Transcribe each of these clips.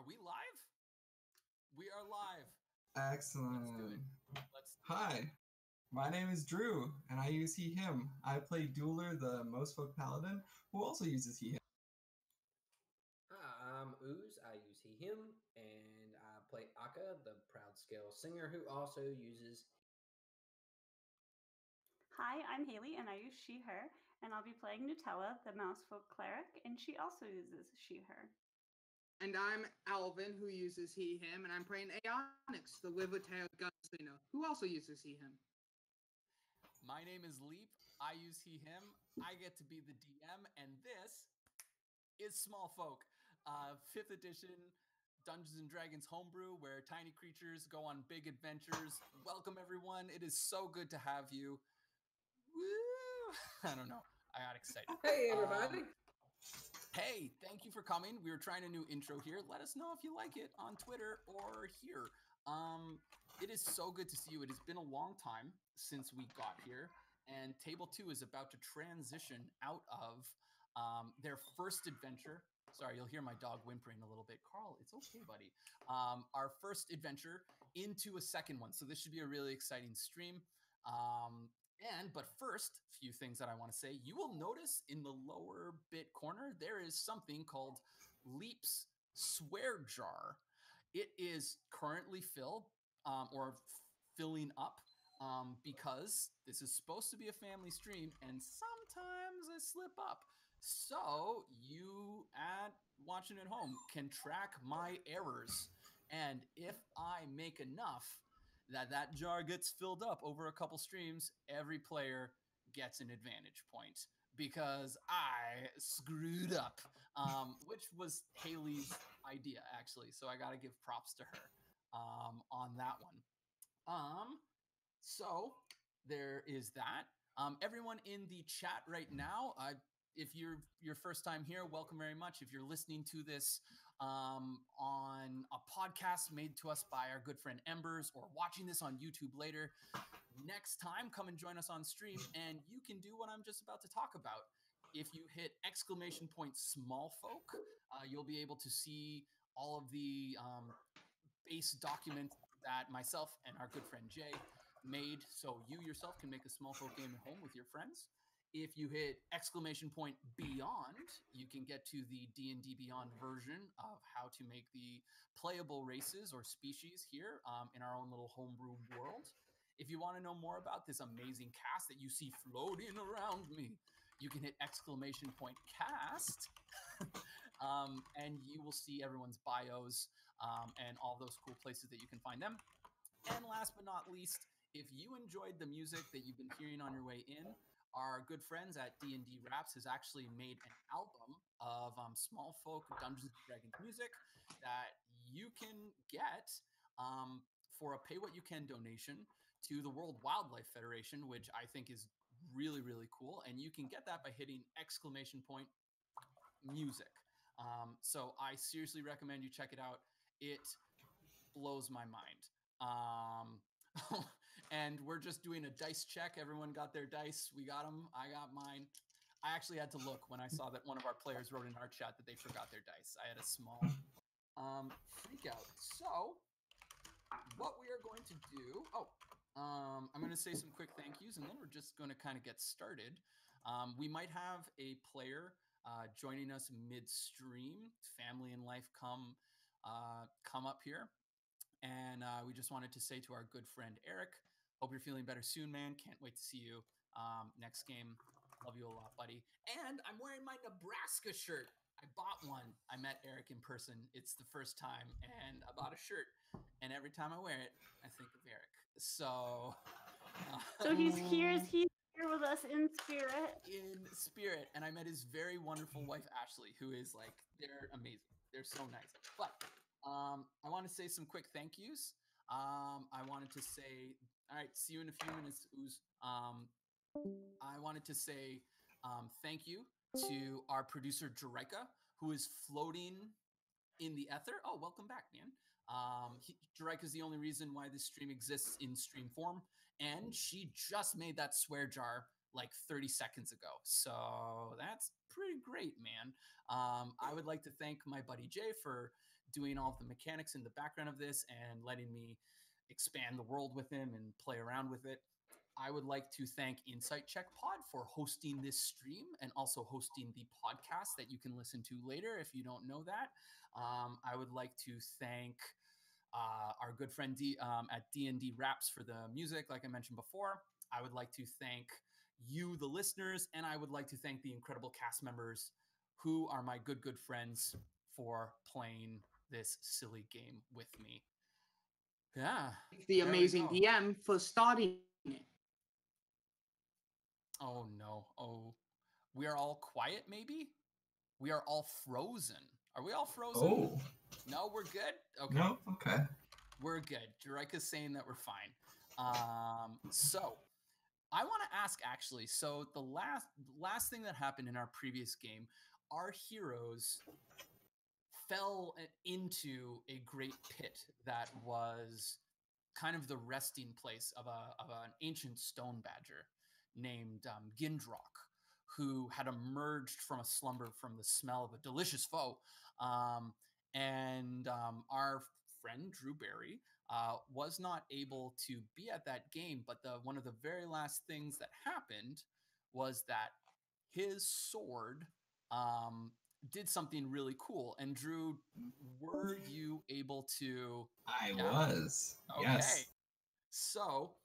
we live? We are live. Excellent. Let's do it. Hi, my name is Drew, and I use he, him. I play Dueler, the Smallfolk paladin, who also uses he, him. I'm Ooze, I use he, him, and I play Akka, the proud scale singer, who also uses. Hi, I'm Haley, and I use she, her, and I'll be playing Nutella, the Mousefolk cleric, and she also uses she, her. And I'm Alvin, who uses he, him, and I'm playing Aeonix, the live-with-tail gunslinger, who also uses he, him. My name is Leap. I use he, him. I get to be the DM, and this is Smallfolk, 5th edition Dungeons & Dragons homebrew, where tiny creatures go on big adventures. Welcome, everyone. It is so good to have you. Woo! I don't know. I got excited. Hey, everybody. Hey, thank you for coming. We were trying a new intro here. Let us know if you like it on Twitter or here. It is so good to see you. It has been a long time since we got here, and Table 2 is about to transition out of their first adventure. Sorry, you'll hear my dog whimpering a little bit. Carl, it's okay, buddy. Our first adventure into a second one. So this should be a really exciting stream. But first, a few things that I want to say. You will notice in the lower bit corner, there is something called Leap's Swear Jar. It is currently filled or filling up because this is supposed to be a family stream and sometimes I slip up. So you watching at home can track my errors. And if I make enough that jar gets filled up over a couple streams, every player gets an advantage point because I screwed up, which was Haley's idea, actually. So I got to give props to her on that one. So there is that. Everyone in the chat right now, if you're your first time here, welcome very much. If you're listening to this on a podcast made to us by our good friend Embers, or watching this on YouTube later, next time come and join us on stream and you can do what I'm just about to talk about. If you hit ! Smallfolk, you'll be able to see all of the base documents that myself and our good friend Jay made, so you yourself can make a Smallfolk game at home with your friends. If you hit ! Beyond, you can get to the D&D Beyond version of how to make the playable races or species here in our own little homebrew world. If you want to know more about this amazing cast that you see floating around me, you can hit ! Cast, and you will see everyone's bios and all those cool places that you can find them. And last but not least, if you enjoyed the music that you've been hearing on your way in, our good friends at D&D Raps has actually made an album of Smallfolk Dungeons & Dragons music that you can get for a pay what you can donation to the World Wildlife Federation, which I think is really, really cool. And you can get that by hitting ! Music. So I seriously recommend you check it out. It blows my mind. And we're just doing a dice check. Everyone got their dice. We got them. I got mine. I actually had to look when I saw that one of our players wrote in our chat that they forgot their dice. I had a small freak out. So what we are going to do, I'm going to say some quick thank yous, and then we're just going to kind of get started. We might have a player joining us midstream. Family and life come up here. And we just wanted to say to our good friend Eric, hope you're feeling better soon, man. Can't wait to see you next game. Love you a lot, buddy. And I'm wearing my Nebraska shirt. I bought one. I met Eric in person. It's the first time, and I bought a shirt. And every time I wear it, I think of Eric. So He's here with us in spirit. In spirit. And I met his very wonderful wife, Ashley, who is like, they're amazing. They're so nice. But I want to say some quick thank yous. I wanted to say, all right, see you in a few minutes, Ooze. I wanted to say thank you to our producer, Jareka, who is floating in the ether. Oh, welcome back, man. Jareka is the only reason why this stream exists in stream form, and she just made that swear jar like 30 seconds ago. So that's pretty great, man. I would like to thank my buddy Jay for doing all of the mechanics in the background of this and letting me expand the world with him and play around with it. I would like to thank Insight Check Pod for hosting this stream and also hosting the podcast that you can listen to later if you don't know that. I would like to thank our good friend at D&D Raps for the music, like I mentioned before. I would like to thank you, the listeners, and I would like to thank the incredible cast members who are my good friends for playing this silly game with me. Yeah. The there we amazing go. DM for starting it. Oh no. Oh, we are all quiet, maybe? We are all frozen. Are we all frozen? Oh. No, we're good? Okay. No? Okay. We're good. Jarika's saying that we're fine. So I want to ask actually, so the last thing that happened in our previous game, our heroes fell into a great pit that was kind of the resting place of an ancient stone badger named Gindrock, who had emerged from a slumber from the smell of a delicious foe. Our friend Drew Barry was not able to be at that game, but one of the very last things that happened was that his sword did something really cool. And Drew, were you able to? I Yeah? was. Okay. Yes. So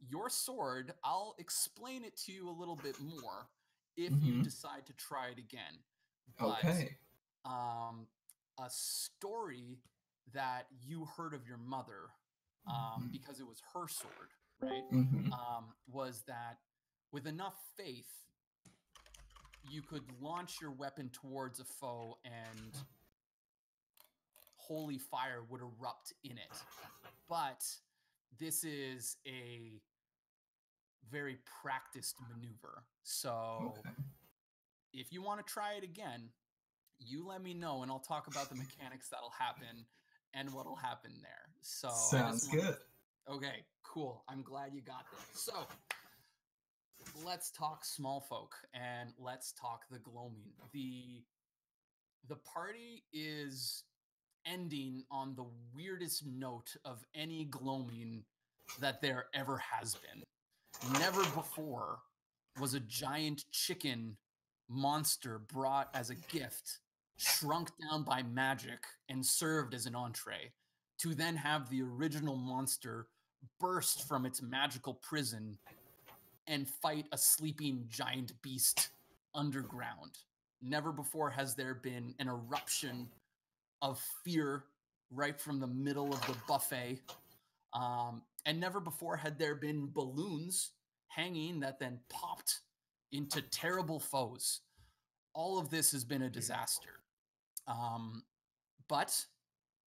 your sword, I'll explain it to you a little bit more if you decide to try it again. But, Okay. a story that you heard of your mother, because it was her sword, right? Was that with enough faith, you could launch your weapon towards a foe and holy fire would erupt in it. But this is a very practiced maneuver. So if you want to try it again, you let me know and I'll talk about the mechanics that'll happen and what'll happen there. So sounds good. Okay, cool. I'm glad you got there. So let's talk Smallfolk and let's talk the gloaming. The party is ending on the weirdest note of any gloaming that there ever has been. Never before was a giant chicken monster brought as a gift, shrunk down by magic, and served as an entree, to then have the original monster burst from its magical prison and fight a sleeping giant beast underground. Never before has there been an eruption of fear right from the middle of the buffet. And never before had there been balloons hanging that then popped into terrible foes. All of this has been a disaster. But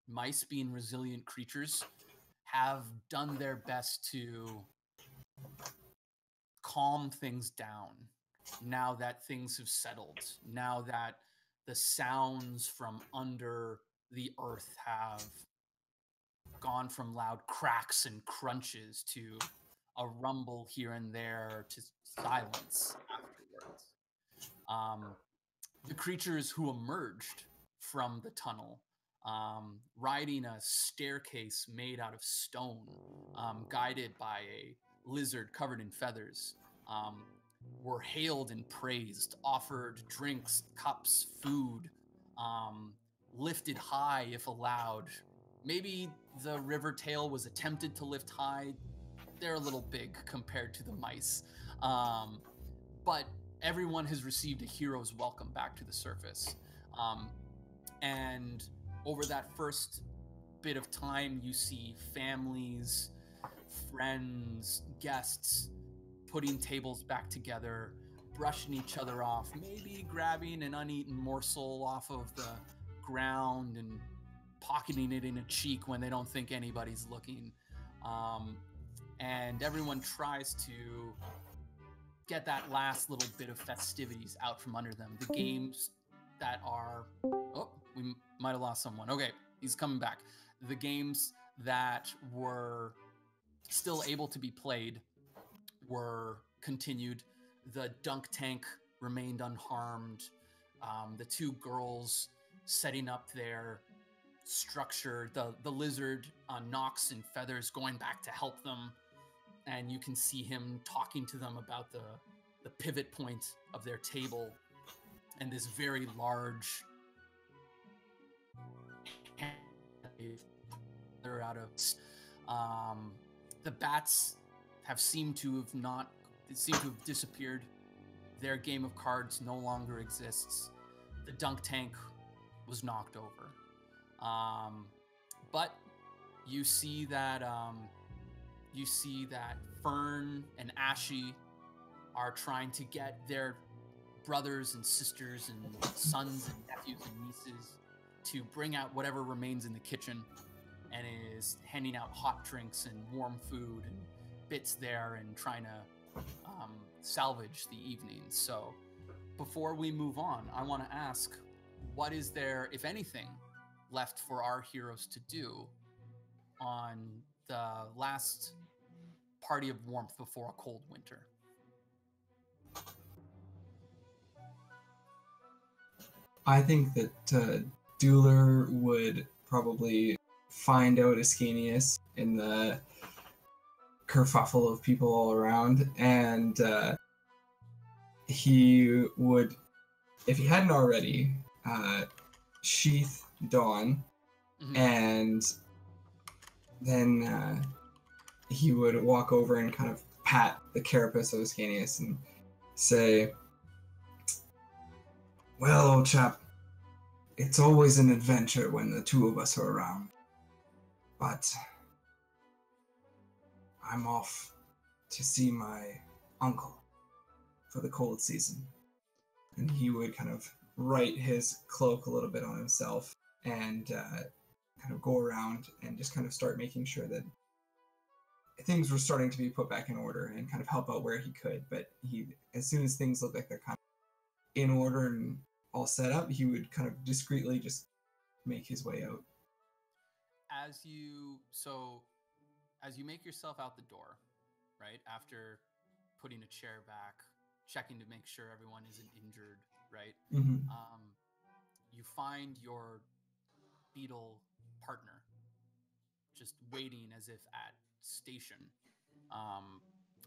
mice, being resilient creatures, have done their best to calm things down now that things have settled, now that the sounds from under the earth have gone from loud cracks and crunches to a rumble here and there to silence afterwards. The creatures who emerged from the tunnel, riding a staircase made out of stone, guided by a lizard covered in feathers, were hailed and praised, offered drinks, cups, food, lifted high if allowed. Maybe the river tail was attempted to lift high. They're a little big compared to the mice. But everyone has received a hero's welcome back to the surface. And over that first bit of time, you see families, friends, guests putting tables back together, brushing each other off, maybe grabbing an uneaten morsel off of the ground and pocketing it in a cheek when they don't think anybody's looking. And everyone tries to get that last little bit of festivities out from under them. The games that are... Oh, we might have lost someone. Okay, he's coming back. The games that were still able to be played were continued. The dunk tank remained unharmed. The two girls setting up their structure. The lizard Nox and Feathers going back to help them, and you can see him talking to them about the pivot point of their table and this very large they're out of the bats seem to have disappeared. Their game of cards no longer exists. The dunk tank was knocked over. But you see that Fern and Ashy are trying to get their brothers and sisters and sons and nephews and nieces to bring out whatever remains in the kitchen, and is handing out hot drinks and warm food and bits there and trying to salvage the evening. So before we move on, I want to ask, what is there, if anything, left for our heroes to do on the last party of warmth before a cold winter? I think that Dueler would probably find out Ascanius in the kerfuffle of people all around, and he would, if he hadn't already, sheath Dawn, and then he would walk over and kind of pat the carapace of Ascanius and say, "Well, old chap, it's always an adventure when the two of us are around, but I'm off to see my uncle for the cold season." And he would kind of right his cloak a little bit on himself and kind of go around and just kind of start making sure that things were starting to be put back in order and kind of help out where he could. But as soon as things look like they're kind of in order and all set up, he would kind of discreetly just make his way out. As you make yourself out the door, right, after putting a chair back, checking to make sure everyone isn't injured, right, you find your beetle partner just waiting as if at station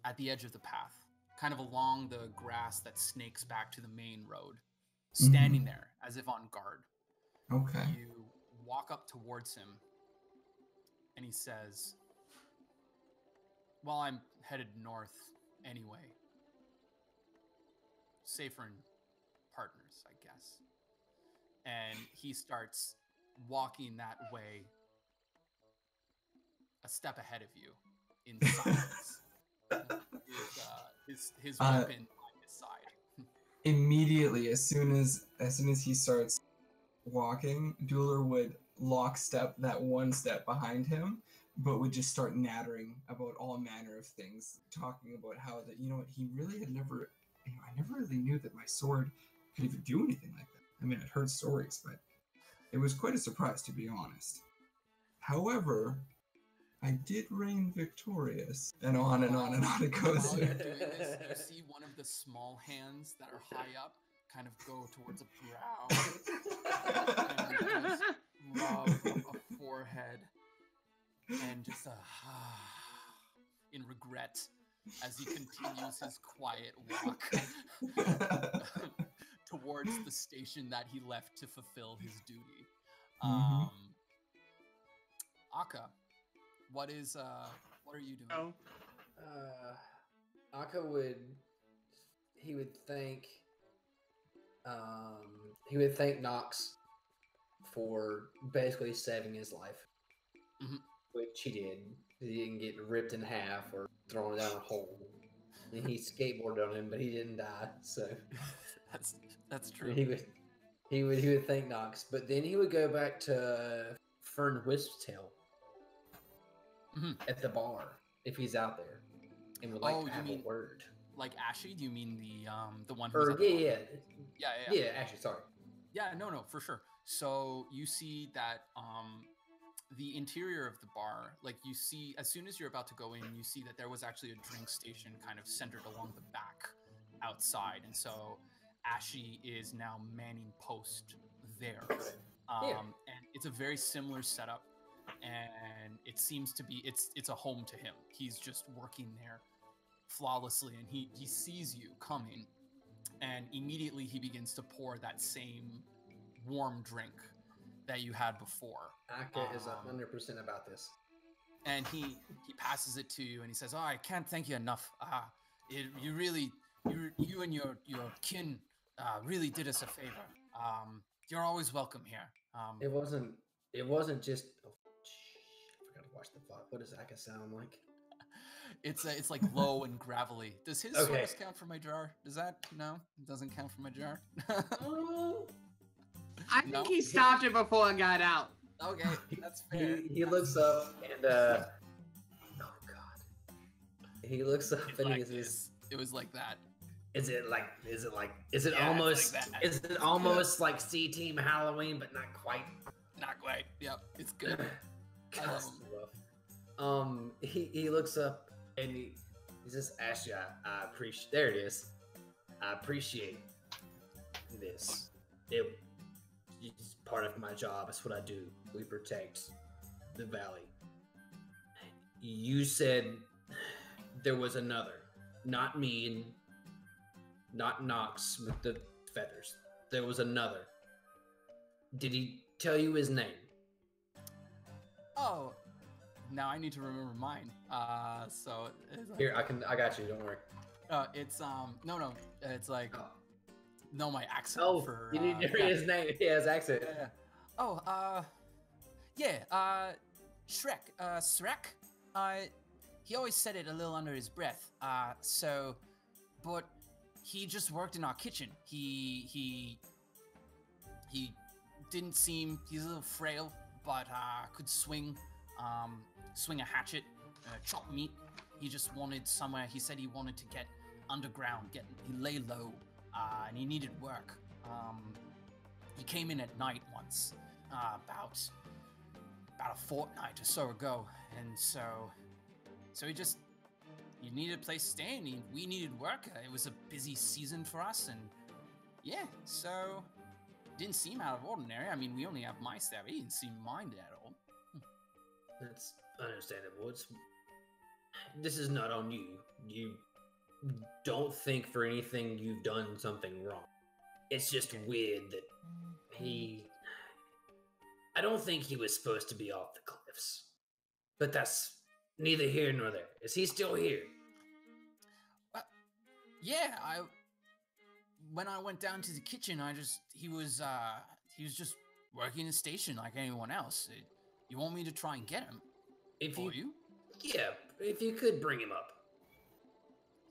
at the edge of the path, kind of along the grass that snakes back to the main road, standing there as if on guard. Okay. You walk up towards him and he says, "Well, I'm headed north anyway. Safer in partners, I guess." And he starts walking that way, a step ahead of you, in silence. His weapon by his side. Immediately, as soon as he starts walking, Dueler would lockstep that one step behind him, but would just start nattering about all manner of things, talking about how that, he really had never, I never really knew that my sword could even do anything like that. I mean, I'd heard stories, but it was quite a surprise, to be honest. However, I did reign victorious, and on and on and on it goes. While you're doing this, you see one of the small hands that are high up kind of go towards a brow and just rub a forehead and just in regret as he continues his quiet walk towards the station that he left to fulfill his duty. Akka, what are you doing? Oh. Akka would thank Nox for basically saving his life, which he did. He didn't get ripped in half or thrown down a hole. And he skateboarded on him, but he didn't die. So that's true. He would thank Nox, but then he would go back to Fern Wisptail at the bar if he's out there and would like to have a word. Like Ashy? Do you mean the one who's at the bar? Yeah, Ashy, sorry. Yeah, no, for sure. So you see that the interior of the bar, like you see, as soon as you're about to go in, you see that there was actually a drink station kind of centered along the back outside. And so Ashy is now manning post there. And it's a very similar setup, and it seems to be it's a home to him. He's just working there flawlessly, and he sees you coming, and immediately he begins to pour that same warm drink that you had before. Aka is 100% about this. And he passes it to you, and he says, "Oh, I can't thank you enough. You really, you and your kin really did us a favor. You're always welcome here." It wasn't just. Oh, I forgot to watch the VOD. What does Aka sound like? It's like low and gravelly. Does his source count for my jar? Does that? No, it doesn't count for my jar. I think he stopped it before it got out. Okay, that's fair. He looks up and oh god. He looks up and he says, "It was like that." Is it almost like C Team Halloween, but not quite? Not quite. Yep, it's good. I love him. He looks up and he says, "Ashley, I appreciate. There it is. I appreciate this. It's part of my job. It's what I do. We protect the valley. You said there was another, not me and not Nox with the feathers. There was another. Did he tell you his name?" Oh, now I need to remember mine. So it's like, Here, I got you. Don't worry. It's no, it's like no, my accent. Oh, for you need to hear his name. He has accent. Yeah. Oh, Shrek. Shrek. He always said it a little under his breath. But he just worked in our kitchen. He didn't seem. He's a little frail, but could swing a hatchet, chop meat. He just wanted somewhere. He said he wanted to get underground. He lay low, and he needed work. He came in at night once, about a fortnight or so ago, and so he needed a place to stay, and we needed work. It was a busy season for us, and yeah, so didn't seem out of ordinary. I mean, we only have mice there. He didn't seem minded at all. That's understandable. This is not on you. You don't think for anything you've done something wrong. It's just weird that I don't think he was supposed to be off the cliffs. But that's neither here nor there. Is he still here? Yeah, when I went down to the kitchen, he was just working the station like anyone else. You want me to try and get him? Yeah, if you could bring him up.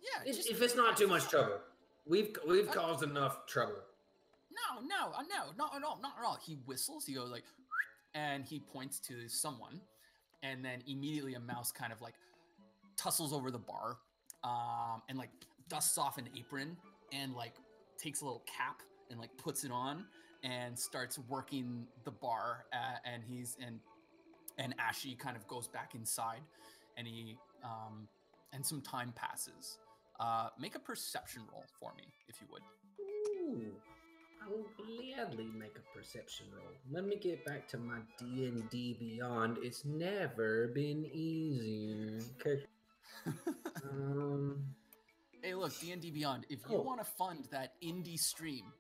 Yeah, if it's not too much trouble. We've caused enough trouble. No, not at all. He whistles. He goes like, and he points to someone, and then immediately a mouse kind of like tussles over the bar, and like dusts off an apron and like takes a little cap and like puts it on and starts working the bar. And Ashy kind of goes back inside, and and some time passes. Make a perception roll for me, if you would. Ooh, I will gladly make a perception roll. Let me get back to my D&D Beyond. It's never been easier. Okay. Hey, look, D&D Beyond. If you want to fund that indie stream,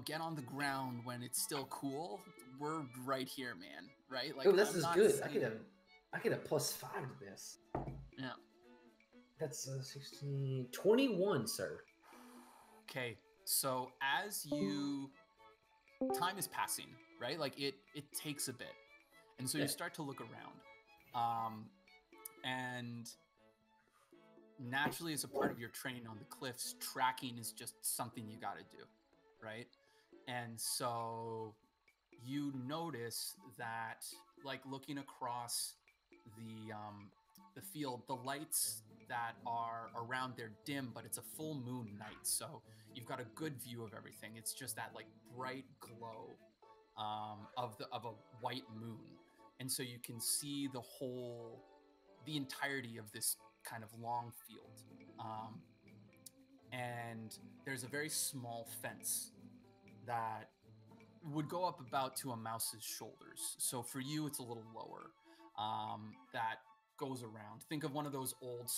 get on the ground when it's still cool, we're right here, man. Right? Like, this is good. I get a +5 to this. Yeah. That's 16, 21, sir. Okay, so as time is passing, right? Like it takes a bit, and so you start to look around, and naturally, as a part of your training on the cliffs, tracking is just something you got to do, right? And so you notice that, like looking across the field, the lights that are around there dim, but it's a full moon night, so you've got a good view of everything. It's just that like bright glow of a white moon, and so you can see the entirety of this kind of long field, and there's a very small fence that would go up about to a mouse's shoulders. So for you, it's a little lower. That goes around. Think of one of those old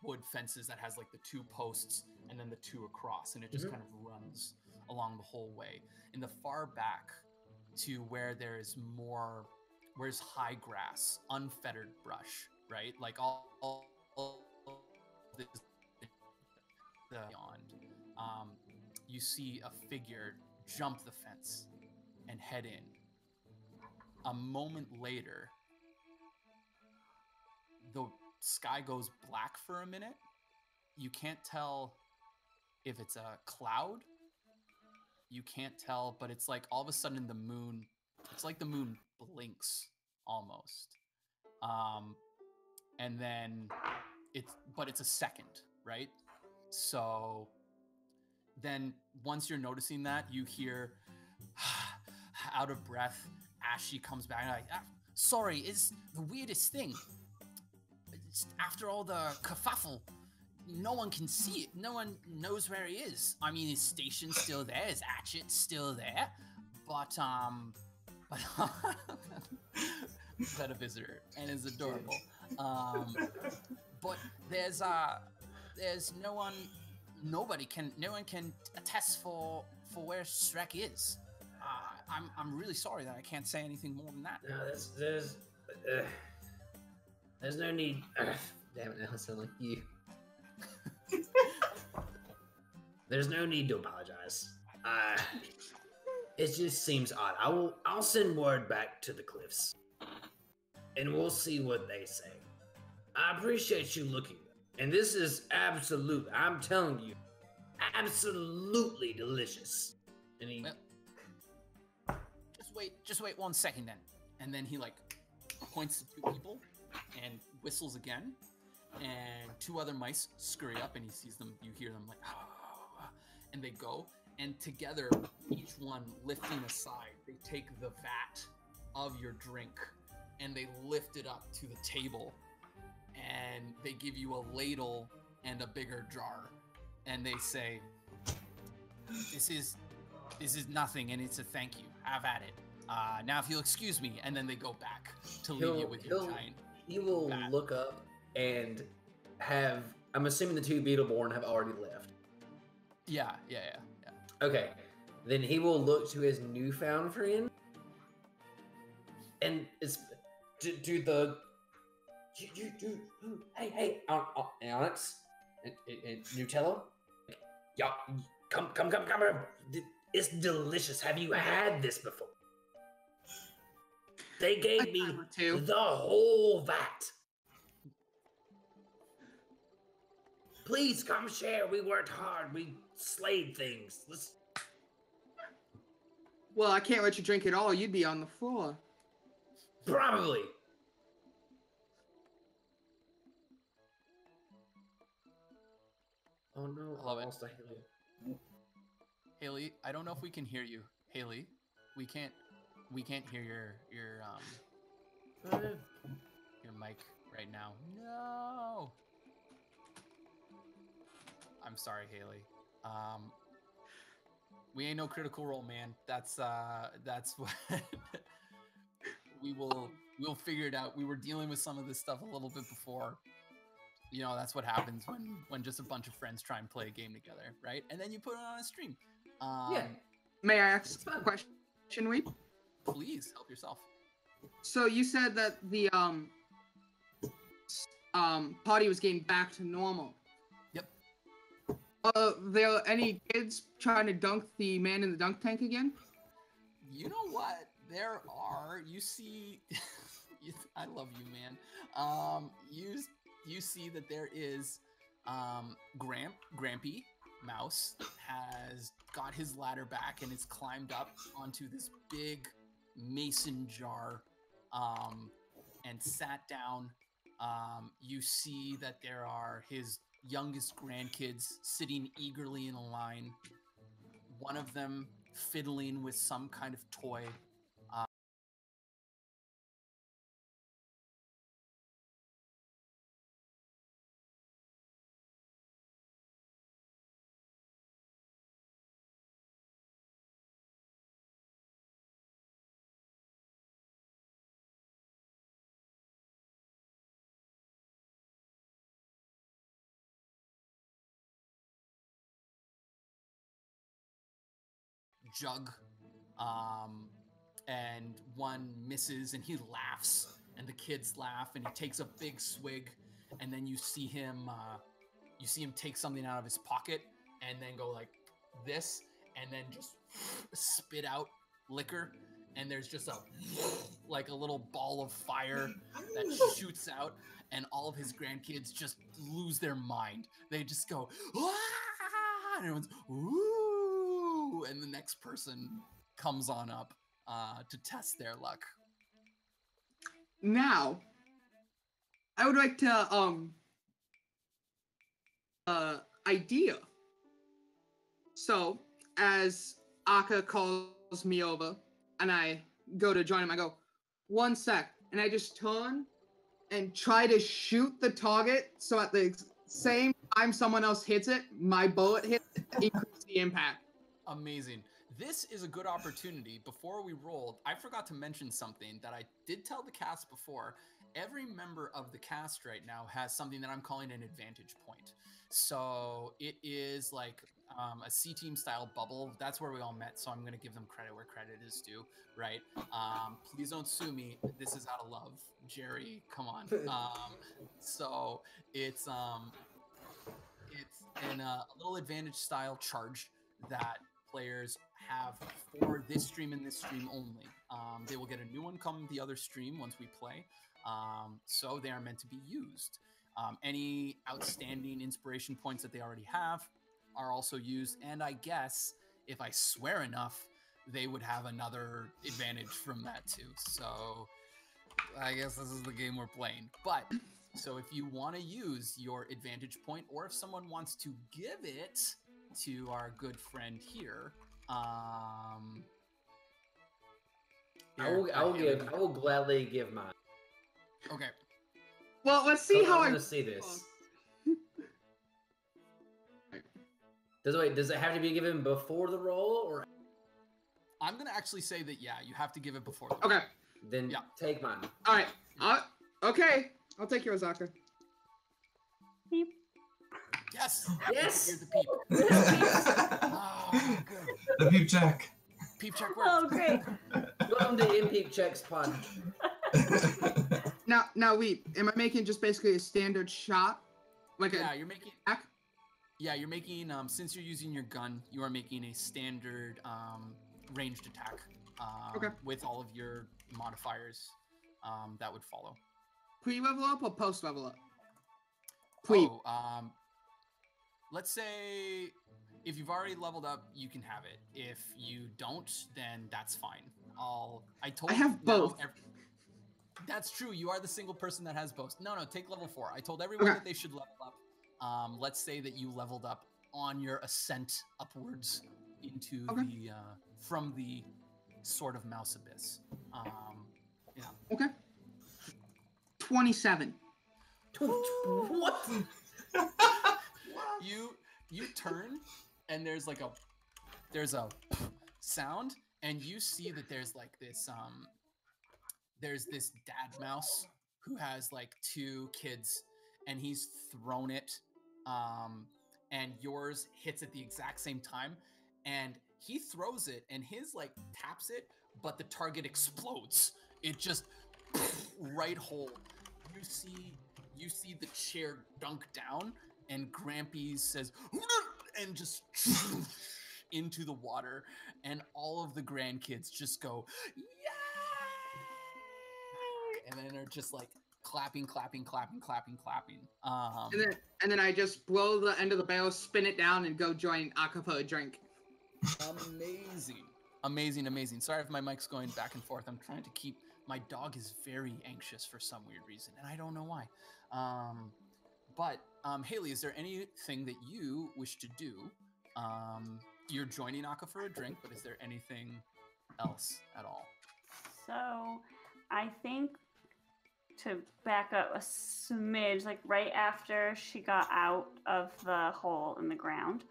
wood fences that has like the 2 posts and then the 2 across, and it just kind of runs along the whole way. In the far back to where there's high grass, unfettered brush, right? Like all this beyond. You see a figure jump the fence and head in. A moment later, the sky goes black for a minute. You can't tell if it's a cloud. You can't tell, but it's like all of a sudden the moon blinks almost. And then it's a second, right? So then once you're noticing that, you hear out of breath as she comes back, like, sorry, it's the weirdest thing. After all the kerfuffle, no one can see it. No one knows where he is. I mean, his station's still there. His hatchet's still there. But a visitor, and it's adorable. But there's no one can attest for where Shrek is. I'm really sorry that I can't say anything more than that. No, there's no need. Damn it, now I sound like you. There's no need to apologize. It just seems odd. I'll send word back to the cliffs, and we'll see what they say. I appreciate you looking, and this is absolute. I'm telling you, absolutely delicious. And he just wait 1 second then, and then he like points to 2 people and whistles again, and 2 other mice scurry up, and he sees them. You hear them like, and they go, and together, each one lifting aside, they take the vat of your drink, and they lift it up to the table, and they give you a ladle and a bigger jar, and they say, "This is nothing, and it's a thank you. Have at it. Now, if you'll excuse me," and then they go back to leave you with your giant. He will vat. look up and have. I'm assuming the 2 Beetleborn have already left. Yeah. Okay, then he will look to his newfound friend, and it's do the hey Onyx and Nutella. Y'all come! It's delicious. Have you had this before? They gave me the whole vat. Please come share. We worked hard. We slayed things. Well, I can't let you drink it all. You'd be on the floor. Probably. Oh no! I love it. lost Haley. Haley, I don't know if we can hear you. Haley, we can't hear your mic right now. No. I'm sorry, Haley. We ain't no Critical Role, man. That's what we'll figure it out. We were dealing with some of this stuff a little bit before. You know, that's what happens when just a bunch of friends try and play a game together, right? And then you put it on a stream. Yeah. May I ask a question, Weep? Please help yourself. So you said that the party was getting back to normal. Yep. There any kids trying to dunk the man in the dunk tank again? You know what? There are. You see, I love you, man. You see that there is Grampy Mouse has got his ladder back and is climbed up onto this big mason jar and sat down. You see that there are his youngest grandkids sitting eagerly in a line. One of them fiddling with some kind of toy. jug, and one misses, and he laughs, and the kids laugh, and he takes a big swig, and then you see him take something out of his pocket, and then go like this, and then just spit out liquor, and there's just a little ball of fire that shoots out, and all of his grandkids just lose their mind. They just go, "Ah!" and everyone's, "Ooh!" and the next person comes on up to test their luck. Now, I would like to idea. So, as Akka calls me over, and I go to join him, I go, 1 sec, and I just turn and try to shoot the target, so at the same time someone else hits it, my bullet hits it, increase the impact. Amazing. This is a good opportunity. Before we rolled, I forgot to mention something that I did tell the cast before. Every member of the cast right now has something that I'm calling an advantage point. So it is like a C-team style bubble. That's where we all met, so I'm going to give them credit where credit is due, right? Please don't sue me. This is out of love. Jerry, come on. So it's in a little advantage style charge that players have for this stream and this stream only. They will get a new one come the other stream once we play. So they are meant to be used. Any outstanding inspiration points that they already have are also used. And I guess if I swear enough, they would have another advantage from that too. So I guess this is the game we're playing. But so if you want to use your advantage point, or if someone wants to give it to our good friend here, I will gladly give mine. Okay. Well, let's see how I want to see this. Does it have to be given before the roll, or? I'm gonna actually say that you have to give it before. The okay. Then take mine. All right. Okay. I'll take yours, Aka. Beep. Yes. Yes. Here's the peep. Oh, good. The peep check. Peep check works. Oh, great. Welcome to Impeak Checks Pod. Now, wait. Am I making just basically a standard shot? You're making. Yeah, you're making. Since you're using your gun, you are making a standard ranged attack. Okay. With all of your modifiers, that would follow. Pre-level up or post-level up? Let's say if you've already leveled up, you can have it. If you don't, then that's fine. I have both. That's true. You are the single person that has both. No, take level 4. I told everyone that they should level up. Let's say that you leveled up on your ascent upwards into the from the sort of mouse abyss. Okay. 27. What? You turn, and there's a sound, and you see that there's this dad mouse who has 2 kids, and he's thrown it, and yours hits at the exact same time, and he throws it, and his taps it, but the target explodes. It just right hole. You see the chair dunk down, and Grampy says, and just into the water, and all of the grandkids just go, yay! And then they're just clapping. And then I just blow the end of the barrel, spin it down, and go join Aka for a drink. Amazing. Sorry if my mic's going back and forth. I'm trying to keep. My dog is very anxious for some weird reason, and I don't know why. But Haley, is there anything that you wish to do? You're joining Aka for a drink, but is there anything else at all? So, I think to back up a smidge, right after she got out of the hole in the ground,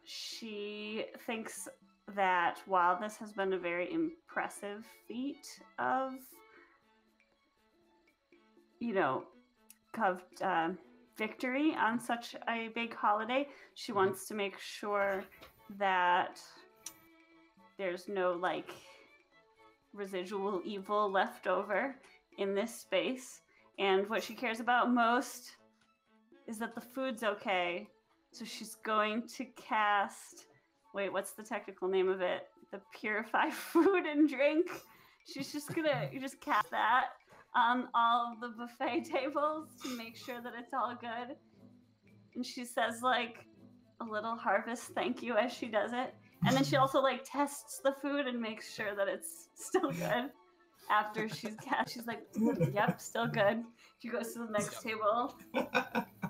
she thinks that while this has been a very impressive feat of, victory on such a big holiday, she wants to make sure that there's no like residual evil left over in this space. And what she cares about most is that the food's okay. So she's going to cast, wait, what's the technical name of it? The Purify Food and Drink. She's just gonna just cast that on all of the buffet tables to make sure that it's all good. And she says like a little harvest thank you as she does it. And then she also like tests the food and makes sure that it's still good. After she's cast, she's like, yep, still good. She goes to the next table.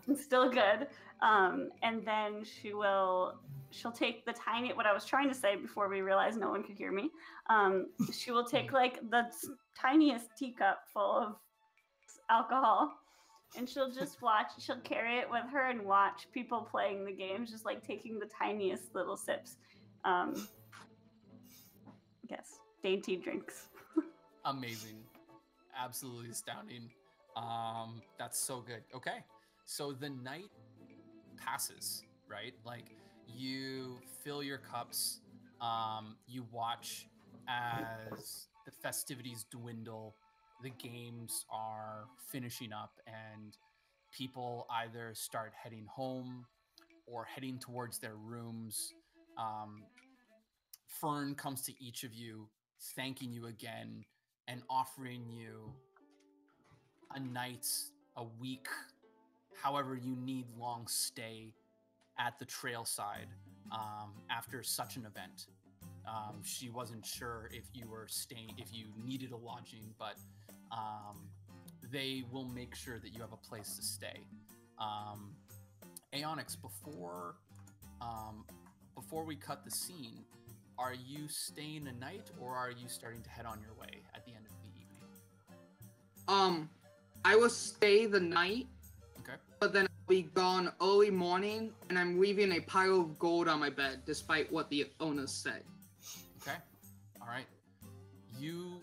It's still good. And then she'll take the tiny, what I was trying to say before we realized no one could hear me. She will take like the tiniest teacup full of alcohol and she'll just watch, she'll carry it with her and watch people playing the games, just like taking the tiniest little sips. Yes, dainty drinks. Amazing. Absolutely astounding. That's so good. Okay. So the night passes, right? Like you fill your cups, you watch as the festivities dwindle, the games are finishing up, and people either start heading home or heading towards their rooms. Fern comes to each of you, thanking you again and offering you a night, a week, however you need long stay at the trail side after such an event. She wasn't sure if you were staying, if you needed a lodging, but they will make sure that you have a place to stay. Aeonix, before we cut the scene, are you staying a night or are you starting to head on your way at the end of the evening? I will stay the night. Okay. But then I'll be gone early morning, and I'm leaving a pile of gold on my bed, despite what the owners said. Okay. All right. You,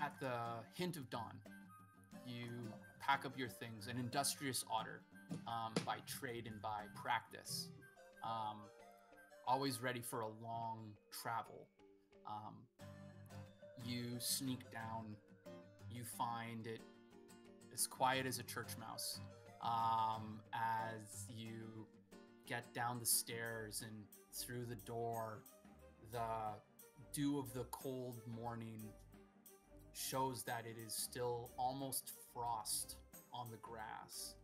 at the hint of dawn, you pack up your things, an industrious otter, by trade and by practice. Always ready for a long travel. You sneak down. You find it as quiet as a church mouse. As you get down the stairs and through the door, the dew of the cold morning shows that it is still almost frost on the grass.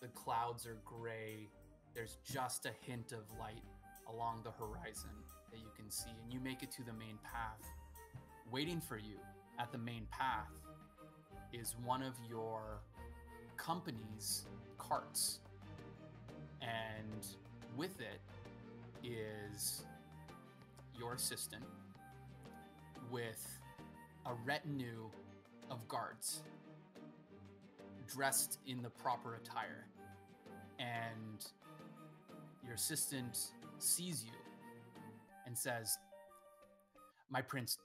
The clouds are gray. There's just a hint of light along the horizon that you can see, and you make it to the main path. Waiting for you at the main path is one of your company's carts, and with it is your assistant with a retinue of guards dressed in the proper attire. And your assistant sees you and says, "My prince,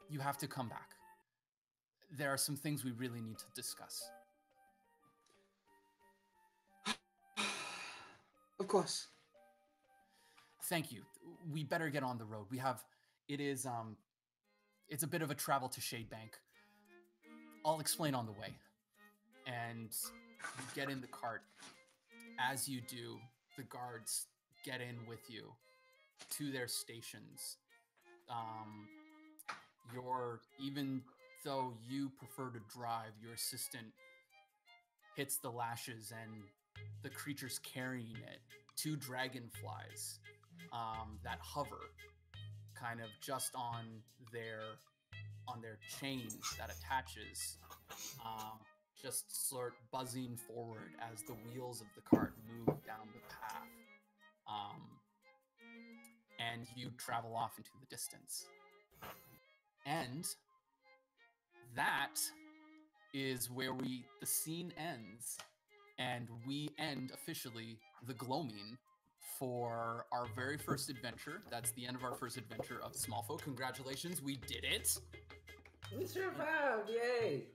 you have to come back. There are some things we really need to discuss." Of course. Thank you. We better get on the road. It's a bit of a travel to Shadebank. I'll explain on the way. And you get in the cart. As you do, the guards get in with you to their stations. Even though you prefer to drive, your assistant hits the lashes, and the creature's carrying it. 2 dragonflies that hover kind of just on their chain that attaches, just sort buzzing forward as the wheels of the cart move down the path. And you travel off into the distance. And that is where the scene ends, and we end officially the gloaming for our very first adventure. That's the end of our first adventure of Smallfolk. Congratulations, we did it. We survived! Yay!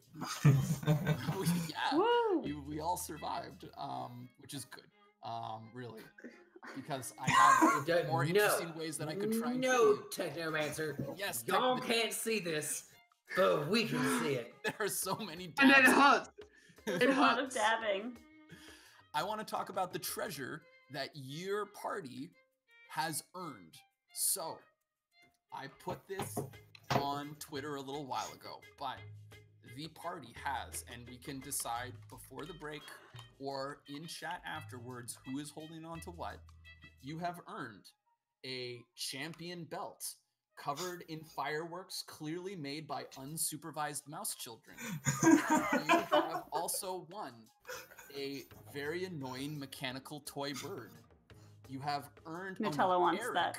Yeah, we all survived, which is good. really, because I have more No. interesting ways that I could try and kill No, you. Technomancer. Yes, Y'all can't see this, but we can see it. There are so many And then it dabs. hurts. There's It a lot of hurts. dabbing. I want to talk about the treasure that your party has earned. So, I put this on Twitter a little while ago, but the party has, and we can decide before the break or in chat afterwards who is holding on to what. You have earned a champion belt covered in fireworks clearly made by unsupervised mouse children. You have also won a very annoying mechanical toy bird. You have earned Nutella wants Eric that.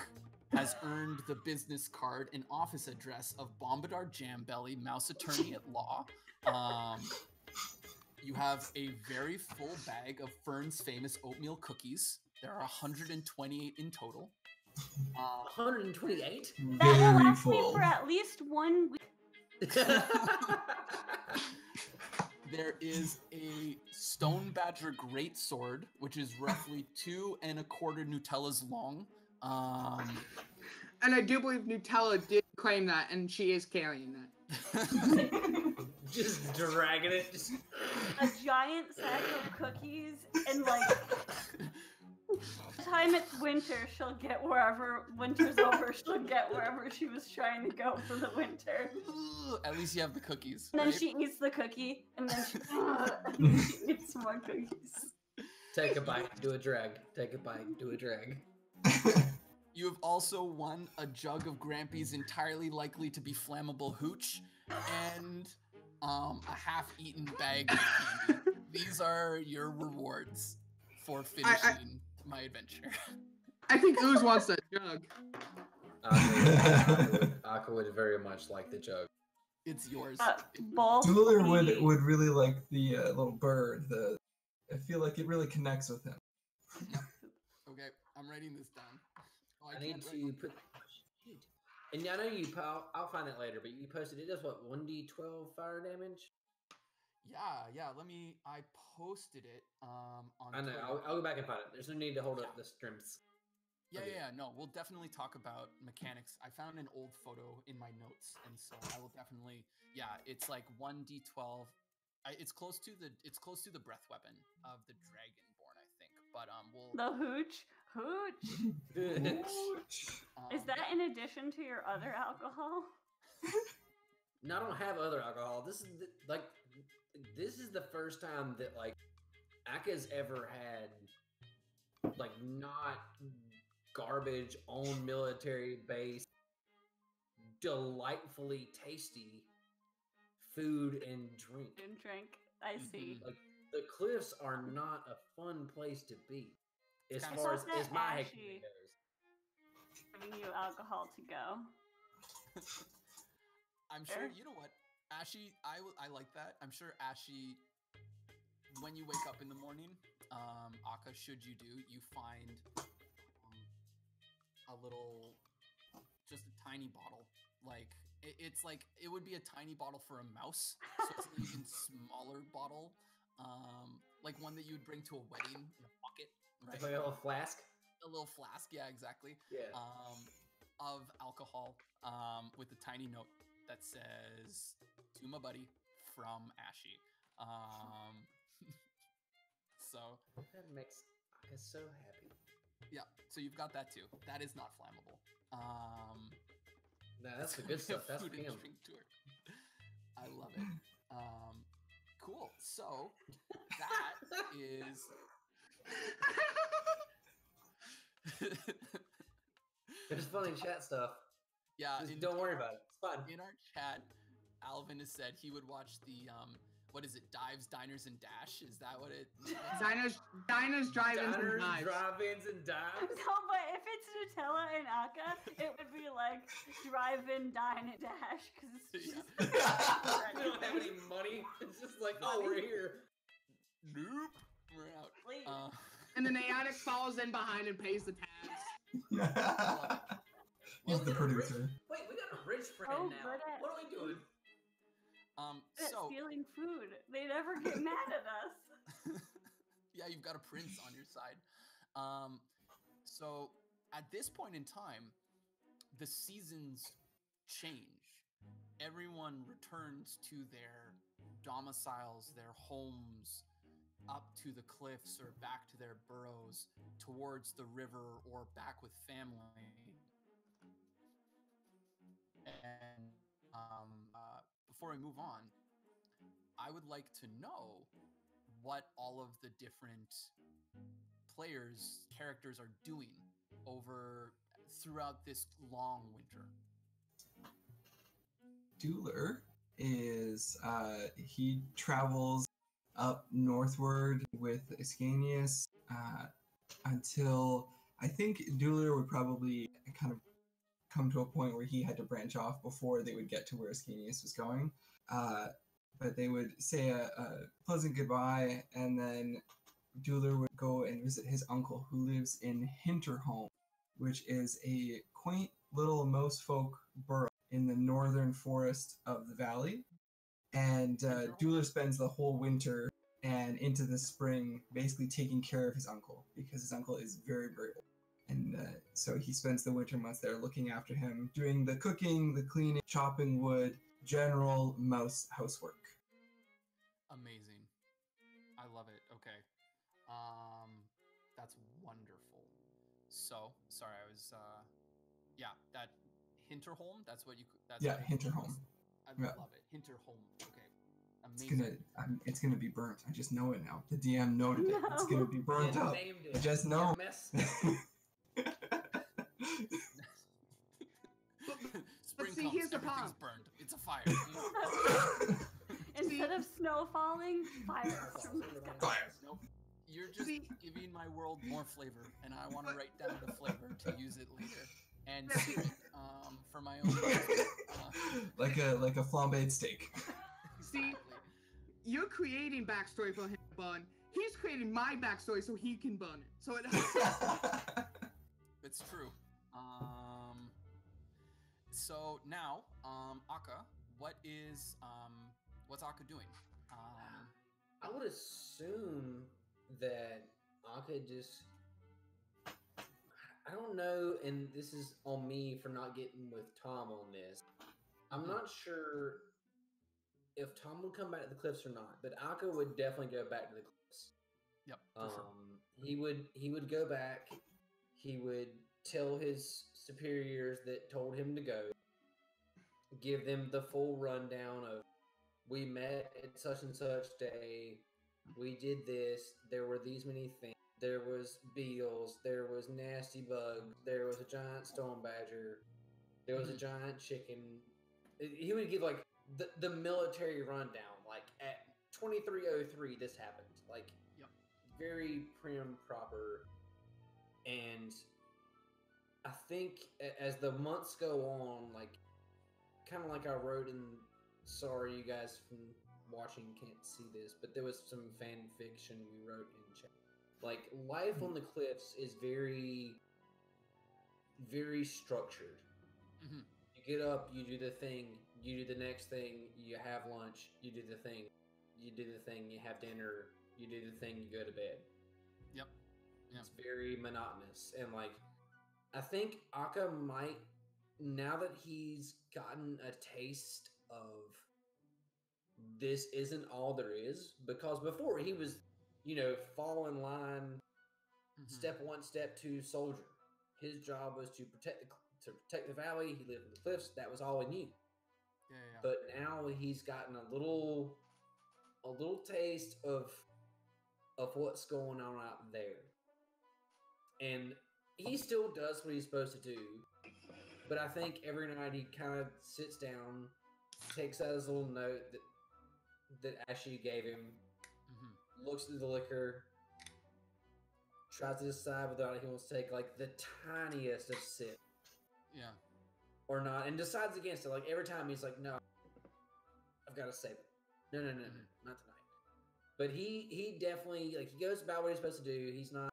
has earned the business card and office address of Bombadar Jambelly, mouse attorney at law. You have a very full bag of Fern's famous oatmeal cookies. There are 128 in total. 128? That will Very last me full. for at least 1 week. There is a Stone Badger Greatsword, which is roughly 2 1/4 Nutellas long. And I do believe Nutella did claim that, and she is carrying that. Just dragging it. Just... A giant sack of cookies, and like, the time it's winter, she'll get wherever winter's over. She'll get wherever she was trying to go for the winter. At least you have the cookies. And then right? she eats the cookie, and then she eats more cookies. Take a bite, do a drag. Take a bite, do a drag. You have also won a jug of Grampy's entirely likely to be flammable hooch and a half-eaten bag of candy. These are your rewards for finishing my adventure. I think Ooze wants that jug. Aka would very much like the jug. It's yours. Both. Dueler would really like the little bird. I feel like it really connects with him. Okay, I'm writing this down. Oh, I need can't to put. Shit. And I know you. I'll find it later. But you posted it. Does what? 1d12 fire damage. Yeah. I posted it on. I know. Twitter. I'll go back and find it. There's no need to hold up the strengths. Yeah. No, we'll definitely talk about mechanics. I found an old photo in my notes, and so I will definitely. Yeah, it's like 1d12. It's close to the breath weapon of the Dragonborn, I think. But we'll. The hooch. Is that in addition to your other alcohol? No, I don't have other alcohol. This is the first time that like Aka's ever had like not garbage on military base, delightfully tasty food and drink. I see. Like the cliffs are not a fun place to be, as I far as thought that my Ashy history goes. Giving you alcohol to go. I'm sure you know what, Ashy. I like that. I'm sure Ashy, when you wake up in the morning, Aka, should you find a little, just a tiny bottle. Like it's like it would be a tiny bottle for a mouse, so it's an even smaller bottle, like one that you would bring to a wedding in a bucket, right? Like a little flask. A little flask, yeah, exactly. Yeah. Of alcohol, with a tiny note that says, "To my buddy from Ashy." So that makes us so happy. Yeah, so you've got that too. That is not flammable. No, that's the good stuff. That's food and him. drink tour. I love it. Cool. So that is. There's funny chat stuff. Yeah, just don't worry about it. It's fun. In our chat, Alvin has said he would watch the what is it? Dives, Diners, and Dash. Is that what it? Diners, drive-ins, and dives. Drive-ins, and dives. No, but if it's Nutella and Aka, it would be like drive-in, dine, and dash. Because it's just. We don't have any money. It's just like, oh, we're here. Nope. We're out. And then the addict follows in behind and pays the tabs. He's the producer. Wait, we got a rich friend now. What are we doing? Stealing food. They never get mad at us. Yeah, you've got a prince on your side. So at this point in time, the seasons change. Everyone returns to their domiciles, their homes, up to the cliffs or back to their burrows, towards the river or back with family. And before we move on, I would like to know what all of the different characters are doing throughout this long winter. Dueler is he travels up northward with Ascanius until I think Dueler would probably kind of come to a point where he had to branch off before they would get to where Ascanius was going. But they would say a pleasant goodbye, and then Dueler would go and visit his uncle who lives in Hinterholm, which is a quaint little Smallfolk borough in the northern forest of the valley. And Dueler spends the whole winter and into the spring basically taking care of his uncle, because his uncle is very, very old. And so he spends the winter months there looking after him, doing the cooking, the cleaning, chopping wood, general mouse housework. Amazing. I love it. Okay. That's wonderful. So, sorry, I was, that Hinterholm, that's what Hinterholm. I love it. Hinterholm. Okay. Amazing. It's gonna be burnt. I just know it now. The DM noted it. It's gonna be burnt up. I just know. Spring see, comes, here's the everything's problem. burned. It's a fire. Instead of snow falling, fire. Fire. Nope. You're just giving my world more flavor, and I want to write down the flavor to use it later and sear it for my own. Like a flambéed steak. See, you're creating backstory for him to burn. He's creating my backstory so he can burn it. So it It's true. So now, Akka, what's Akka doing? I would assume that Akka just, I don't know, and this is on me for not getting with Tom on this. I'm not sure if Tom would come back to the cliffs or not, but Akka would definitely go back to the cliffs. Yep, for sure. He would go back. He would tell his superiors that told him to go, give them the full rundown of, we met at such and such day, we did this, there were these many things, there was beetles, there was nasty bugs, there was a giant stone badger, there was a giant chicken. He would give like the military rundown, like at 2303 this happened, like very prim, proper. And I think as the months go on, like kind of like I wrote in, sorry you guys from watching can't see this, but there was some fan fiction we wrote in chat. Like life on the cliffs is very, very structured. Mm-hmm. You get up, you do the thing, you do the next thing, you have lunch, you do the thing, you do the thing, you have dinner, you do the thing, you go to bed. Yep. It's very monotonous. And like, I think Akka might, now that he's gotten a taste of this isn't all there is, because before he was, fall in line, step one, step two, soldier. His job was to protect the valley. He lived in the cliffs. That was all he knew. Yeah. But now he's gotten a little taste of what's going on out there. And he still does what he's supposed to do. But I think every night he kind of sits down, takes out his little note that Ashley gave him, looks at the liquor, tries to decide whether or not he wants to take like the tiniest of sip. Yeah. Or not, and decides against it. Like every time he's like, no, I've got to save it. No, not tonight. But he definitely, like, he goes about what he's supposed to do. He's not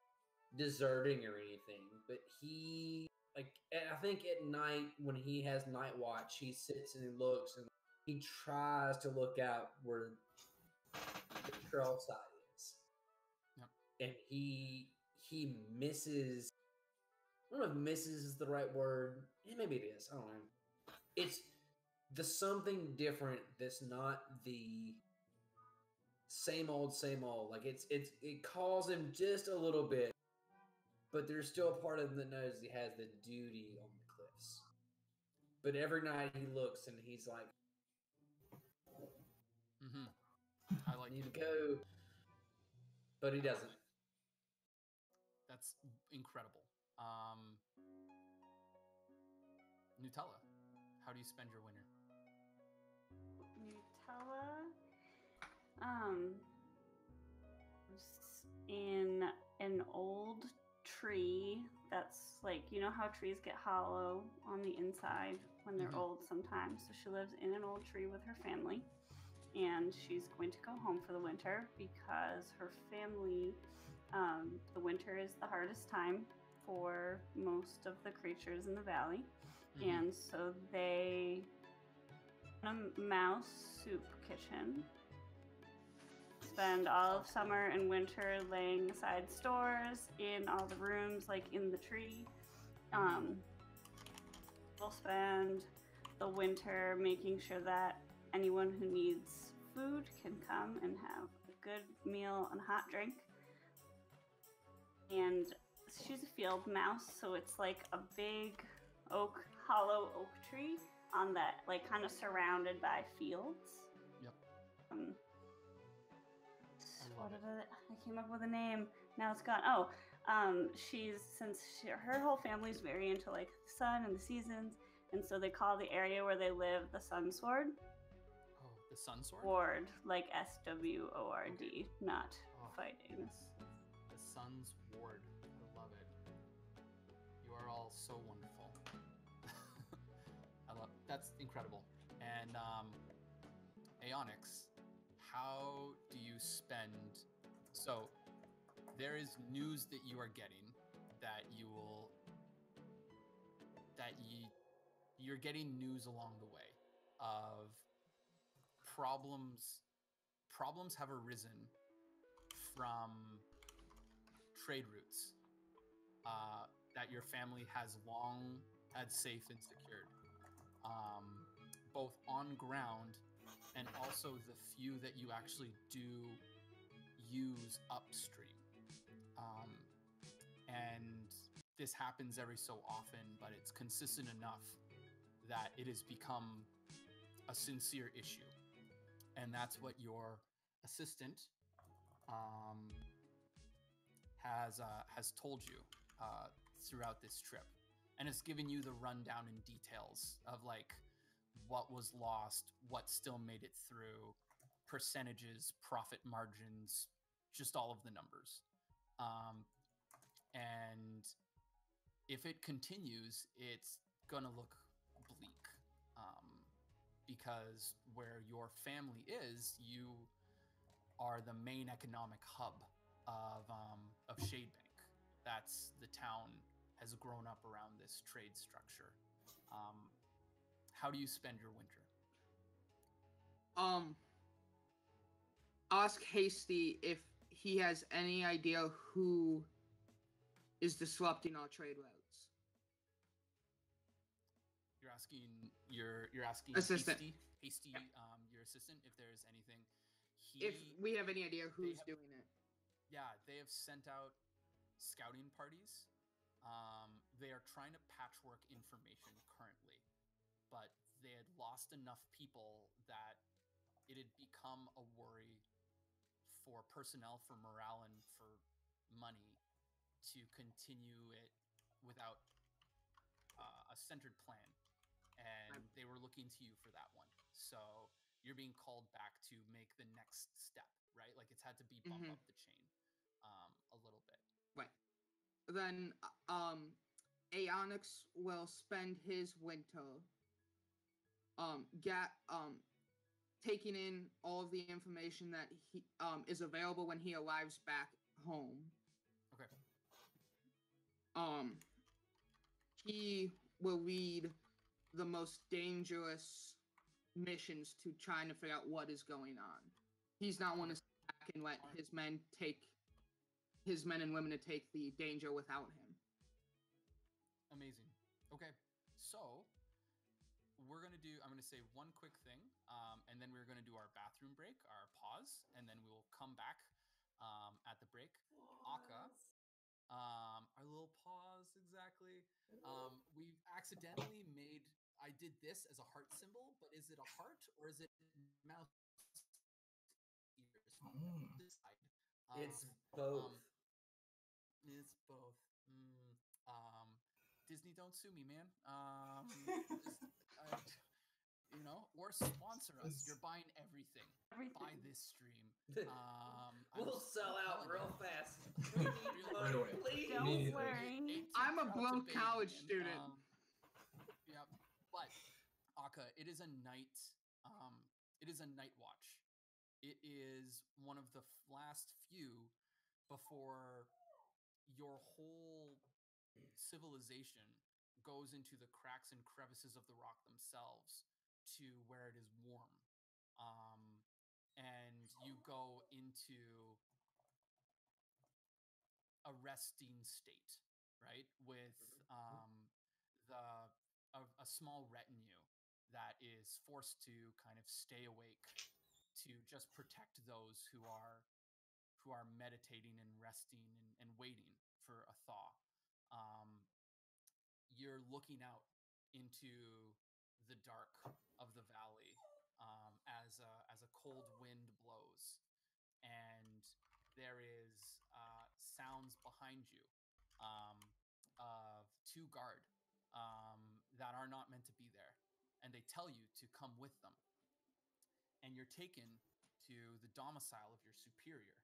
deserting or anything, but he, like, I think at night when he has night watch, he sits and he looks and he tries to look out where the trail side is. Yep. and he misses. I don't know if misses is the right word. Maybe it is. I don't know. It's the something different that's not the same old, same old. Like it calls him just a little bit, but there's still a part of him that knows he has the duty on the cliffs. But every night he looks and he's like, I like need it. to go, but he doesn't. That's incredible. Nutella, how do you spend your winter? Nutella, in an old tree that's like, you know how trees get hollow on the inside when they're old sometimes. So she lives in an old tree with her family, and she's going to go home for the winter because her family, the winter is the hardest time for most of the creatures in the valley. And so they a mouse soup kitchen, spend all of summer and winter laying aside stores in all the rooms, like in the tree. We'll spend the winter making sure that anyone who needs food can come and have a good meal and hot drink. And she's a field mouse, so it's like a big hollow oak tree on that, like, kind of surrounded by fields. Yep. I came up with a name. Now it's gone. Her whole family's very into like the sun and the seasons, and so they call the area where they live the Sun Sword. Oh, the Sun Sword? Ward, like SWORD, not fighting. The Sun's Ward. I love it. You are all so wonderful. That's incredible. And Aeonix, how do you spend? So there is news that you are getting that you're getting news along the way of problems have arisen from trade routes that your family has long had safe and secured, both on ground and also the few that you actually do use upstream. And this happens every so often, but it's consistent enough that it has become a sincere issue. And that's what your assistant has told you throughout this trip, and it's given you the rundown and details of like what was lost, what still made it through, percentages, profit margins, just all of the numbers. And if it continues, it's gonna look bleak, because where your family is, you are the main economic hub of Shadebank. That's the town has grown up around this trade structure. How do you spend your winter? Ask Hasty if he has any idea who is disrupting our trade routes. You're asking assistant. Hasty, yeah. Your assistant, if there's anything. If we have any idea who's doing it. Yeah, they have sent out scouting parties. They are trying to patchwork information currently, but they had lost enough people that it had become a worry for personnel, for morale, and for money to continue it without a centered plan. And they were looking to you for that one. So you're being called back to make the next step, right? Like it's had to be bump up the chain a little bit. Right. Then Aeonix will spend his winter taking in all of the information that he is available when he arrives back home. Okay. He will lead the most dangerous missions to trying to figure out what is going on. He's not want to sit back and let his men take his men and women to take the danger without him. Amazing. Okay, so we're gonna do. I'm gonna say one quick thing, and then we're gonna do our bathroom break, our pause, and then we will come back at the break. Akka, our little pause exactly. We accidentally made. I did this as a heart symbol, but is it a heart or is it mouse ears? Decide. It's both. It's both. Disney, don't sue me, man. Or sponsor us. You're buying everything. Buy this stream. We'll sell out real fast. Right away. Please. Don't worry. I'm a broke college student. Yeah, but Akka, it is a night. It is a night watch. It is one of the last few before your whole civilization goes into the cracks and crevices of the rock themselves to where it is warm. And you go into a resting state, right? With a small retinue that is forced to kind of stay awake to just protect those who are meditating and resting and waiting for a thaw. You're looking out into the dark of the valley as a cold wind blows, and there is sounds behind you of two guard that are not meant to be there, and they tell you to come with them, and you're taken to the domicile of your superior,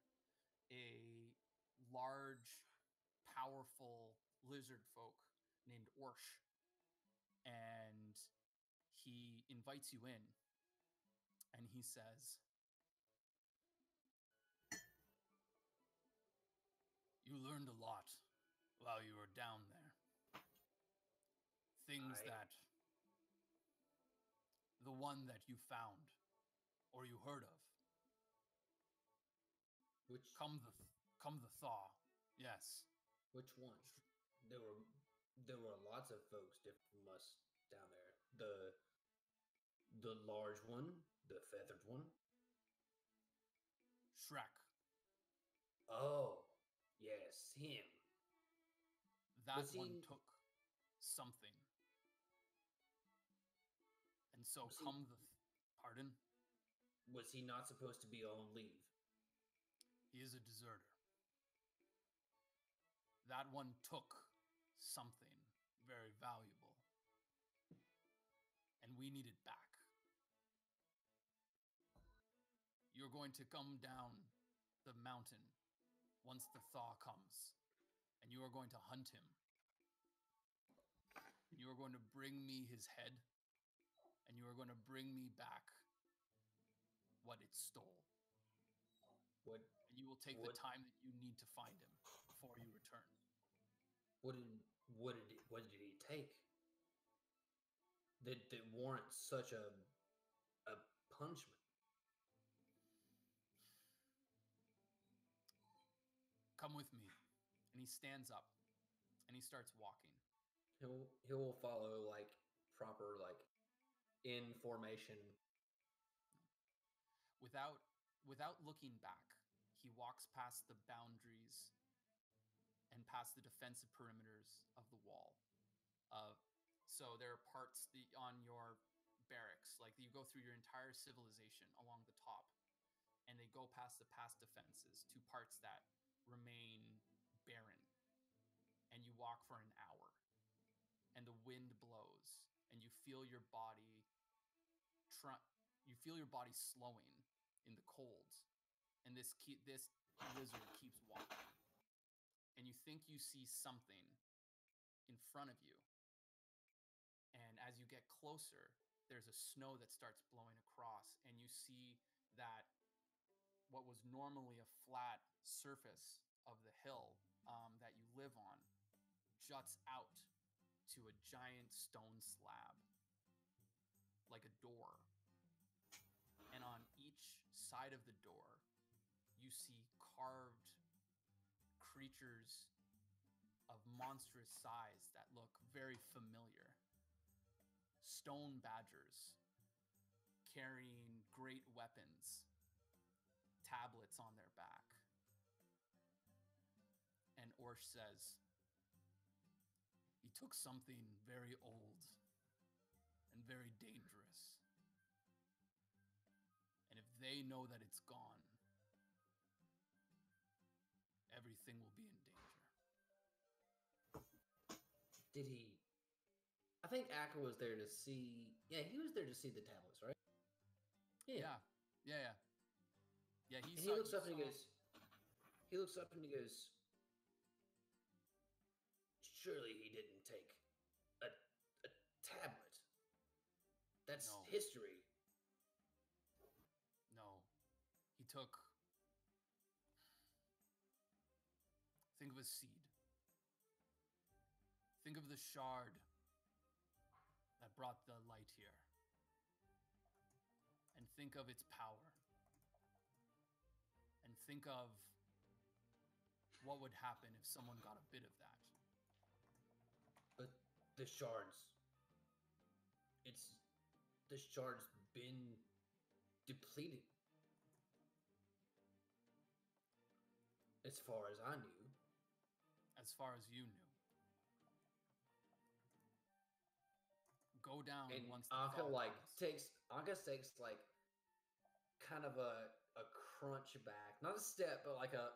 a large, powerful lizard folk named Orsh, and he invites you in, and he says, "You learned a lot while you were down there. Things that the one that you found or you heard of. Which come the thaw. Yes. Which one? There were lots of folks different from us down there. The large one, the feathered one. Shrek. Oh, yes, him. That one took something. And so pardon? Was he not supposed to be on leave? He is a deserter. That one took something very valuable. And we need it back. You're going to come down the mountain once the thaw comes, and you are going to hunt him. And you are going to bring me his head, and you are going to bring me back what it stole. And you will take the time that you need to find him before you return. What did he take that warrants such a punishment? Come with me. And he stands up and he starts walking. He will follow proper in formation. Without looking back, he walks past the boundaries and past the defensive perimeters of the wall. So there are parts on your barracks, like you go through your entire civilization along the top, and they go past the past defenses to parts that remain barren. And you walk for an hour, and the wind blows, and you feel your body slowing in the cold, and this lizard keeps walking, and you think you see something in front of you, and as you get closer, there's a snow that starts blowing across, and you see that what was normally a flat surface of the hill that you live on juts out to a giant stone slab, like a door. And on each side of the door, you see carved creatures of monstrous size that look very familiar. Stone badgers carrying great weapons, tablets on their back. And Orsh says, he took something very old and very dangerous. And if they know that it's gone, everything will be in danger. Did he? I think Akka was there to see. Yeah, he was there to see the tablets, right? Yeah. Yeah, He looks up and he goes. He looks up and he goes. Surely he didn't take a tablet. That's history. No. He took... Think of a seed. Think of the shard that brought the light here. And think of its power. And think of what would happen if someone got a bit of that. But the shards. The shard's been depleted. As far as I knew. As far as you knew. Go down and once the Anka fog takes like kind of a crunch back. Not a step, but like a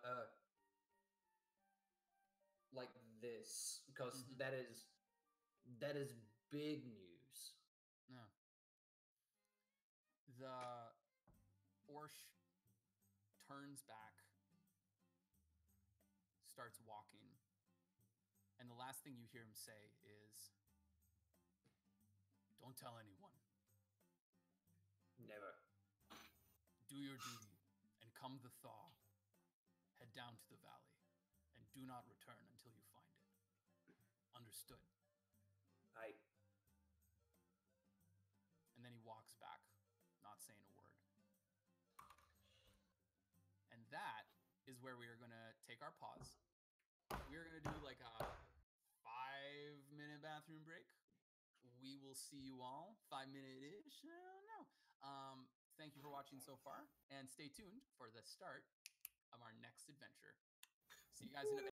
like this. Because that is big news. No. The Orsh turns back, starts walking, and the last thing you hear him say is, "Don't tell anyone. Never. Do your duty, and come the thaw, head down to the valley, and do not return until you find it. Understood?" And then he walks back, not saying a word. And that is where we are going to take our pause. We're going to do like a 5-minute bathroom break. We will see you all 5-minute-ish. I don't know. Thank you for watching so far, and stay tuned for the start of our next adventure. See you guys in a bit.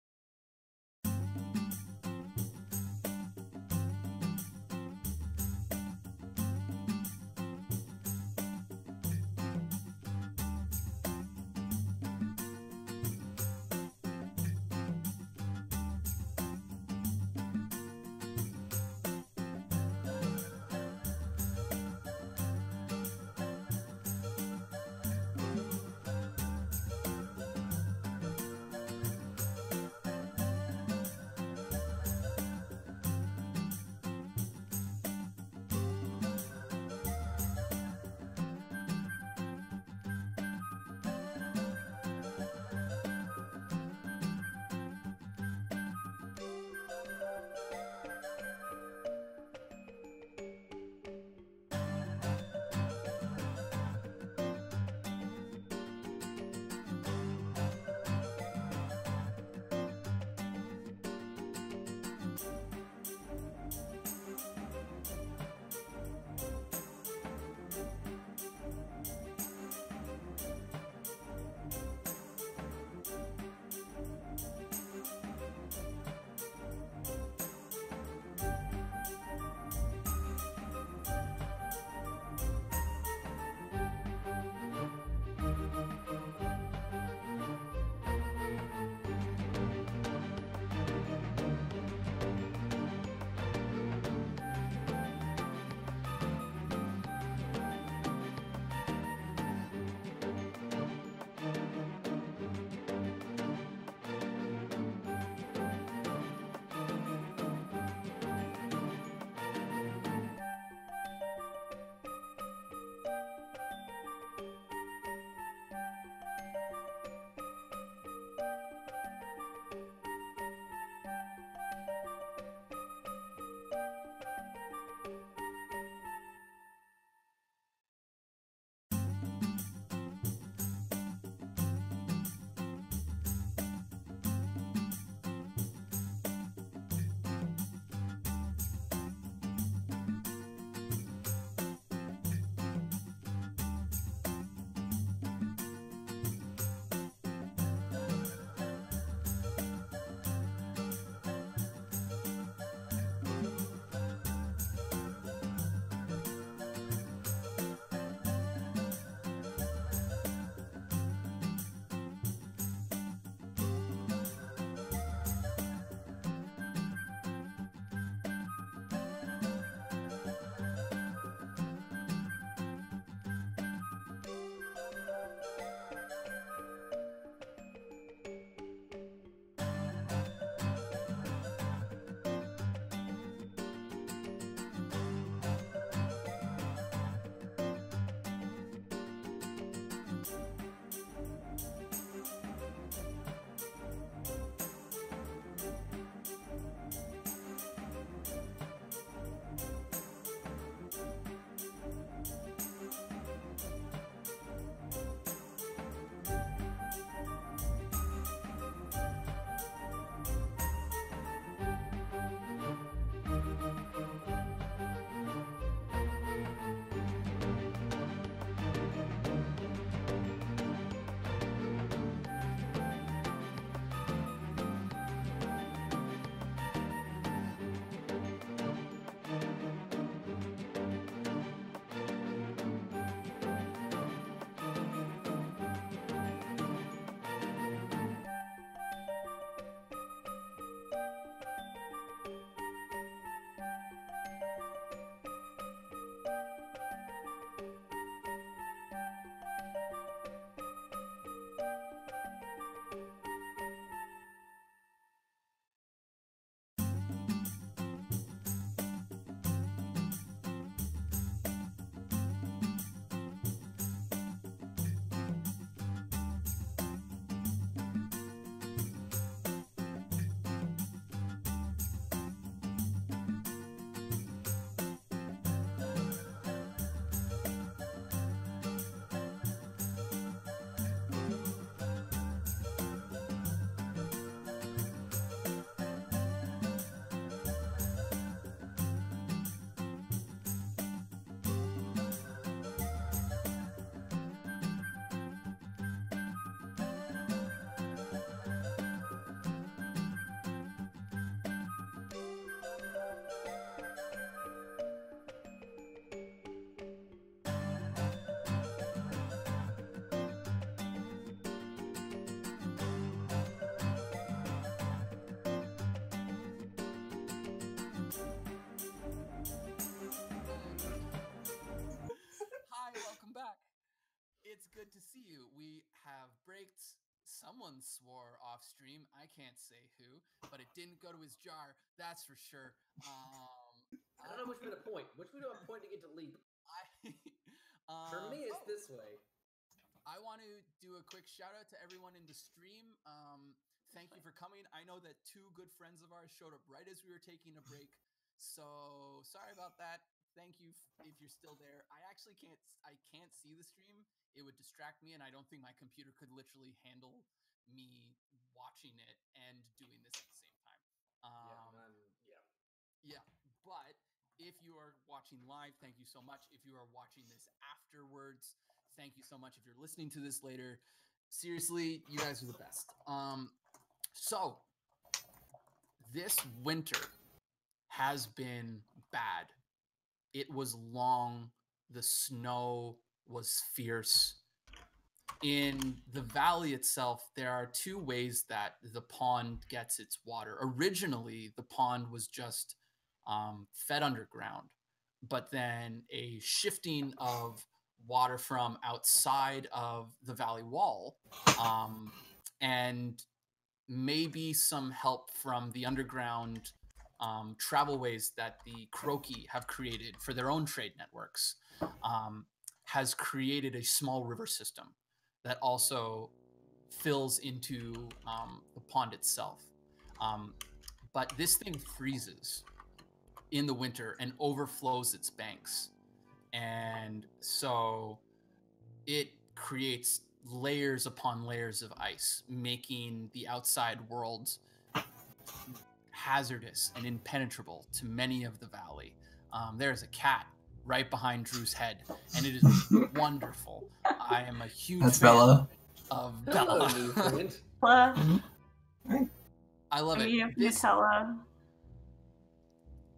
good to see you. We have braked. Someone swore off stream. I can't say who, but it didn't go to his jar. That's for sure. I don't know which way to point. Which way do I point to get to leap? For me, it's this way. I want to do a quick shout out to everyone in the stream. Thank you for coming. I know that two good friends of ours showed up right as we were taking a break. So sorry about that. Thank you if you're still there. I actually can't see the stream. It would distract me, and I don't think my computer could literally handle me watching it and doing this at the same time. Yeah. But if you are watching live, thank you so much. If you are watching this afterwards, thank you so much. If you're listening to this later, seriously, you guys are the best. So this winter has been bad. It was long. The snow was fierce. In the valley itself, there are two ways that the pond gets its water. Originally, the pond was just fed underground, but then a shifting of water from outside of the valley wall and maybe some help from the underground travelways that the Kroki have created for their own trade networks has created a small river system that also fills into the pond itself. But this thing freezes in the winter and overflows its banks. And so it creates layers upon layers of ice, making the outside world hazardous and impenetrable to many of the valley. There's a cat right behind Drew's head, and it is wonderful. I am a huge fan Bella. of Bella. Bella. I love it. Nutella.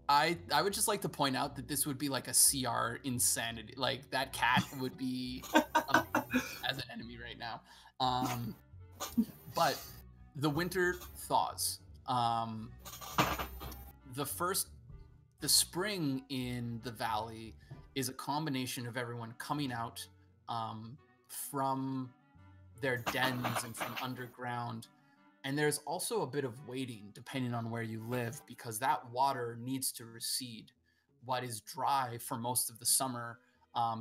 I would just like to point out that this would be like a CR insanity. Like that cat would be as an enemy right now. But the winter thaws. The spring in the valley is a combination of everyone coming out from their dens and from underground. And there's also a bit of waiting depending on where you live, because that water needs to recede. What is dry for most of the summer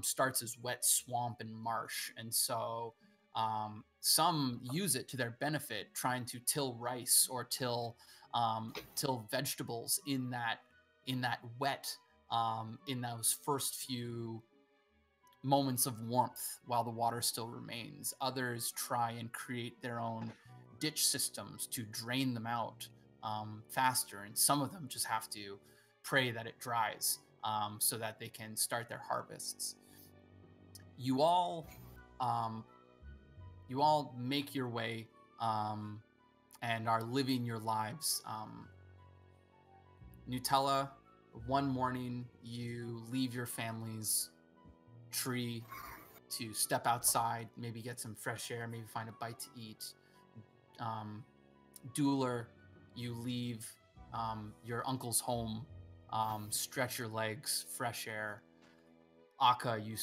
starts as wet swamp and marsh. And so some use it to their benefit, trying to till rice or till vegetables in that wet, in those first few moments of warmth while the water still remains. Others try and create their own ditch systems to drain them out faster, and some of them just have to pray that it dries so that they can start their harvests. You all make your way and are living your lives. Nutella, one morning you leave your family's tree to step outside, maybe get some fresh air, maybe find a bite to eat. Dueler, you leave your uncle's home, stretch your legs, fresh air. Akka, you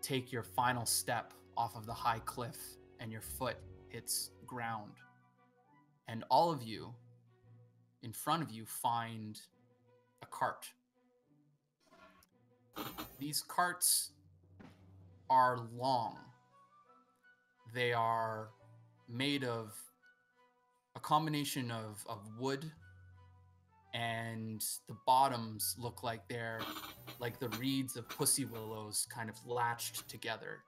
take your final step off of the high cliff and your foot hits ground. And all of you in front of you find a cart. These carts are long. They are made of a combination of wood, and the bottoms look like they're like the reeds of pussy willows kind of latched together.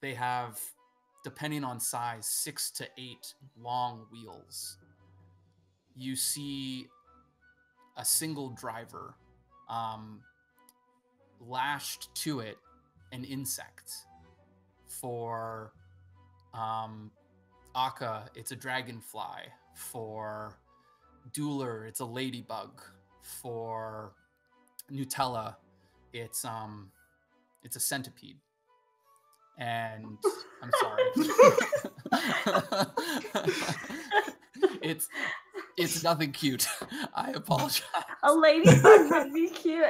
They have, depending on size, 6 to 8 long wheels. You see a single driver, lashed to it an insect. For Akka, it's a dragonfly. For Dueler, it's a ladybug. For Nutella, it's a centipede. And I'm sorry. It's nothing cute. I apologize. A ladybug would be cute.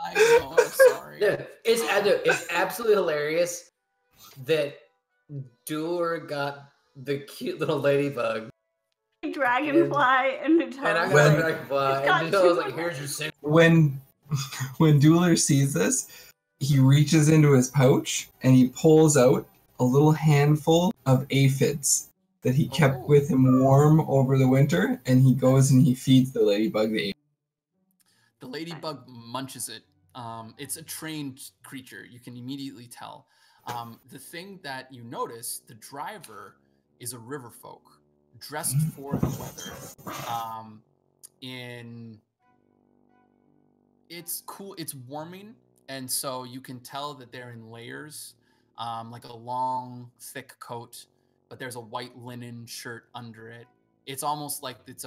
I know, I'm sorry. Yeah, It's absolutely hilarious that Doer got the cute little ladybug. Dragonfly and And I Nutella. got When- the dragonfly. It's got And Nutella was two like, here's your single. When Dueler sees this, he reaches into his pouch and he pulls out a little handful of aphids that he kept with him warm over the winter, and he goes and he feeds the ladybug the aphid. The ladybug munches it. It's a trained creature. You can immediately tell. The thing that you notice, the driver is a river folk dressed for the weather. It's cool. It's warming, and so you can tell that they're in layers, like a long, thick coat. But there's a white linen shirt under it. It's almost like it's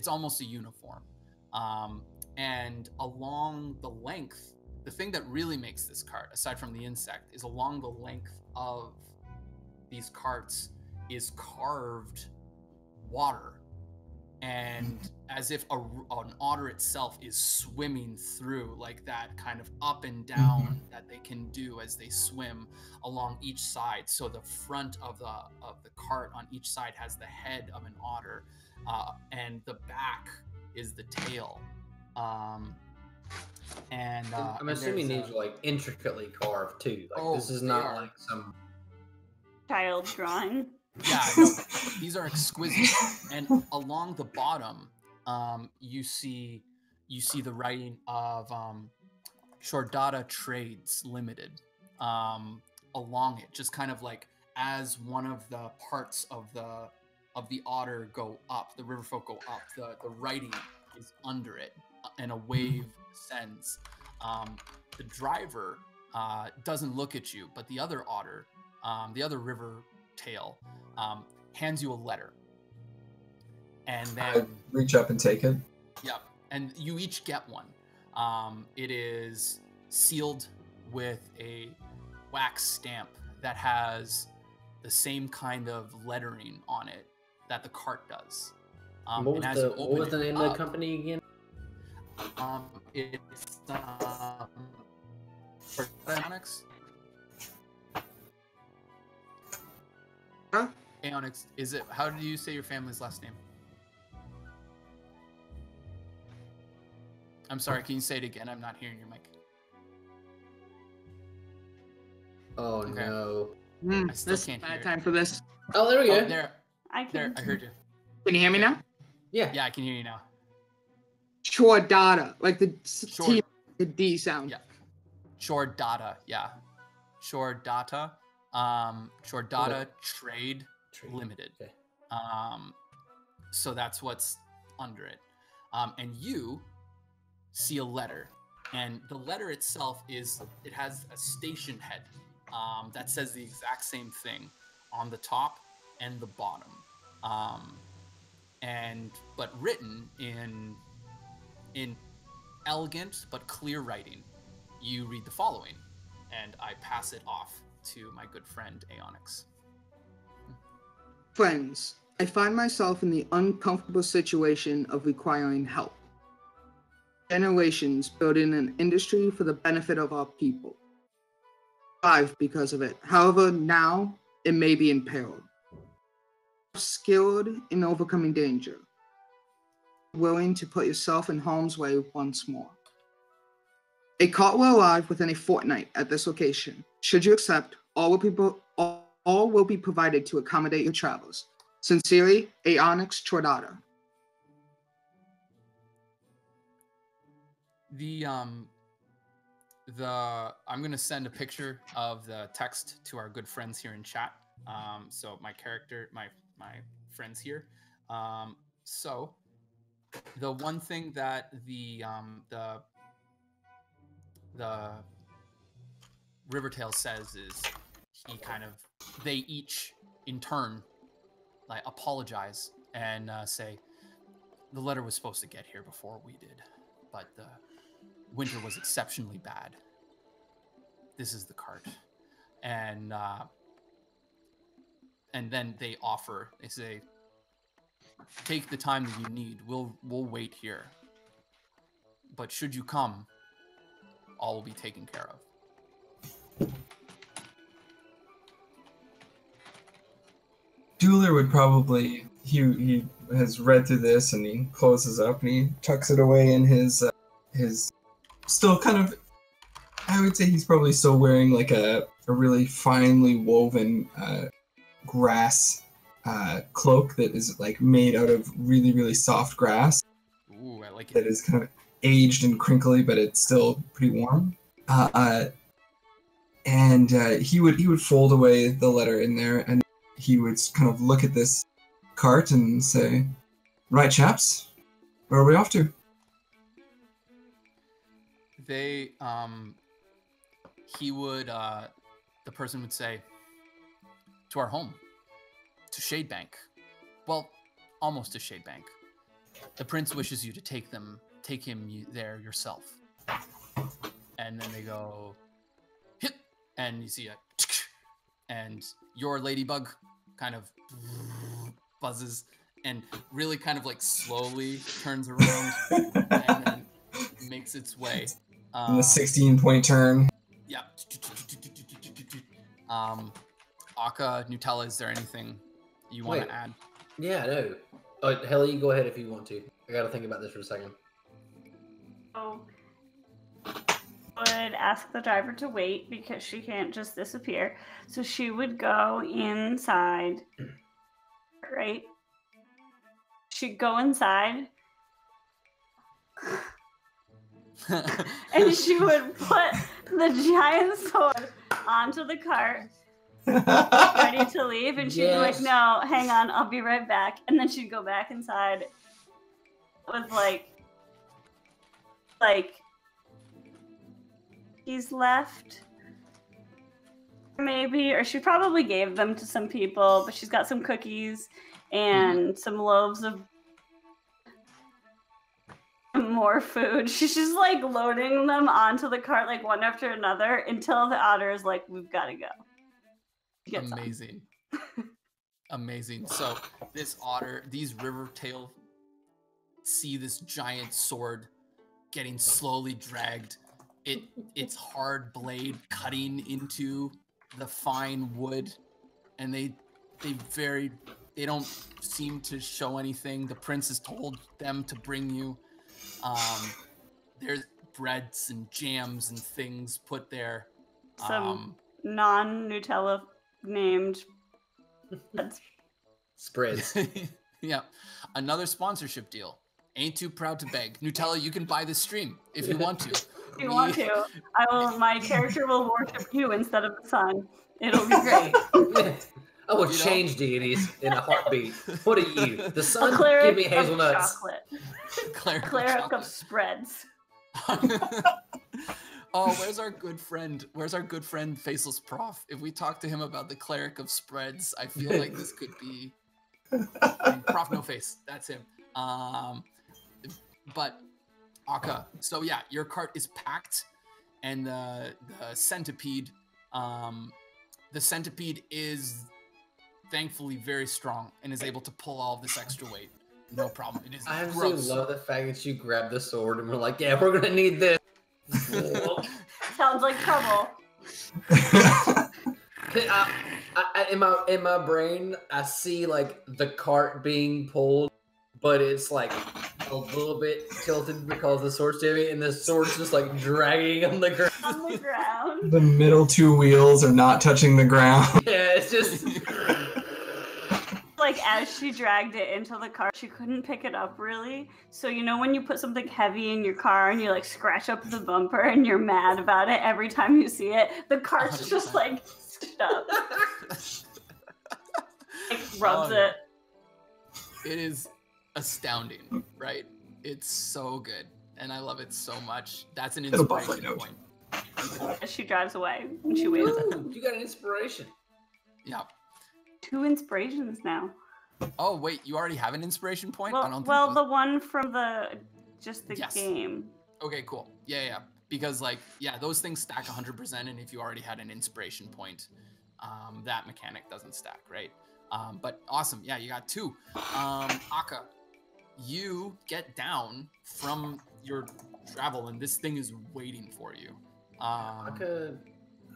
almost a uniform. And along the length, the thing that really makes this cart, aside from the insect, is along the length of these carts is carved water. And as if an otter itself is swimming through, like that kind of up and down that they can do as they swim along each side. So the front of the cart on each side has the head of an otter, and the back is the tail. I'm assuming these are like intricately carved too. Like this is not like some child drawing. Yeah, no, these are exquisite. And along the bottom, you see the writing of Shordata Trades Limited along it, just kind of like as one of the parts of the otter go up, the riverfolk go up, the writing is under it, and a wave sends. The driver doesn't look at you, but the other otter, the other river tail, hands you a letter, and then I reach up and take it. Yeah, and you each get one. It is sealed with a wax stamp that has the same kind of lettering on it that the cart does. What was the name of the company again? It's Aeonics. Huh? Aeonics. Is it? How do you say your family's last name? I'm sorry. Can you say it again? I'm not hearing your mic. Oh no! I still This is can't bad hear. time for this. Oh, there we go. There. I can. I heard you. Can you hear me now? Yeah. Yeah, I can hear you now. Chordata, like the Short- T, the D sound. Yeah. Shordata. Yeah. Shordata. Shordata Trade Limited. Okay. So that's what's under it. And you see a letter, and the letter itself it has a station head that says the exact same thing on the top and the bottom, but written in elegant but clear writing. You read the following, and I pass it off to my good friend Aeonics. Friends, I find myself in the uncomfortable situation of requiring help. Generations building an industry for the benefit of our people. Thrive because of it. However, now it may be imperiled. Skilled in overcoming danger. Willing to put yourself in harm's way once more. A cart will arrive within a fortnight at this location. Should you accept, all will be provided to accommodate your travels. Sincerely, Aeonics Chordata. I'm gonna send a picture of the text to our good friends here in chat. So my friends here. So the one thing that the Rivertail says is they each in turn like apologize and say the letter was supposed to get here before we did, but the winter was exceptionally bad. This is the cart, and then they say, take the time that you need. We'll wait here. But should you come, all will be taken care of. Dueler would probably he has read through this and he closes up and he tucks it away in his still kind of, I would say he's probably still wearing like a really finely woven grass cloak that is like made out of really, really soft grass. Ooh, I like it. That is kind of aged and crinkly, but it's still pretty warm. And he would fold away the letter in there, and he would kind of look at this cart and say, "Right, chaps, where are we off to?" The person would say, "To our home, to Shadebank. Well, almost to Shadebank. The prince wishes you to take him there yourself." And then they go, hit, and you see a, and your ladybug kind of buzzes and really kind of like slowly turns around and then makes its way. In the 16-point turn. Yeah. Akka, Nutella, is there anything you want to add? Yeah, no. Helly, you go ahead if you want to. I gotta think about this for a second. Oh, would ask the driver to wait because she can't just disappear. So she would go inside, right? She'd go inside. And she would put the giant sword onto the cart, ready to leave, and she'd be like, "No, hang on, I'll be right back." And then she'd go back inside with like he's left maybe, or she probably gave them to some people, but she's got some cookies and some loaves of more food. She's just like loading them onto the cart like one after another until the otter is like, "We've got to go." Amazing. Amazing. So this otter, these rivertail see this giant sword getting slowly dragged. Its hard blade cutting into the fine wood, and they don't seem to show anything. The prince has told them to bring you. There's breads and jams and things put there. Some non-Nutella named spreads. Yeah. Another sponsorship deal. Ain't too proud to beg. Nutella, you can buy this stream if you want to. If you want to. My character will worship you instead of the sun. It'll be great. I will change deities in a heartbeat. What are you? The sun? Give me hazelnuts. Cleric of spreads. Oh, where's our good friend? Where's our good friend Faceless Prof? If we talk to him about the cleric of spreads, I feel like this could be Prof No Face. That's him. But Akka, so yeah, your cart is packed, and the centipede is thankfully very strong and is able to pull all this extra weight. No problem. It is I gross. absolutely love the fact that you grabbed the sword and we're like, yeah, we're gonna need this. Sounds like trouble. In my brain, I see like the cart being pulled, but it's like a little bit tilted because the sword's heavy, and the sword's just like dragging on the ground. On the ground. The middle two wheels are not touching the ground. Yeah, it's just like as she dragged it into the car, she couldn't pick it up really. So you know when you put something heavy in your car and you like scratch up the bumper and you're mad about it every time you see it, the cart's 100%. Just like up. Like rubs it. It is astounding, right? It's so good, and I love it so much. That's an inspiration point. As she drives away and she waves at them. You got an inspiration. Yeah. 2 inspirations now. Oh wait, you already have an inspiration point? Well, I don't think so. The one from the game. Okay, cool. Yeah. Because like, yeah, those things stack 100%, and if you already had an inspiration point, that mechanic doesn't stack, right? But awesome. Yeah, you got 2. Akka, you get down from your travel, and this thing is waiting for you. Akka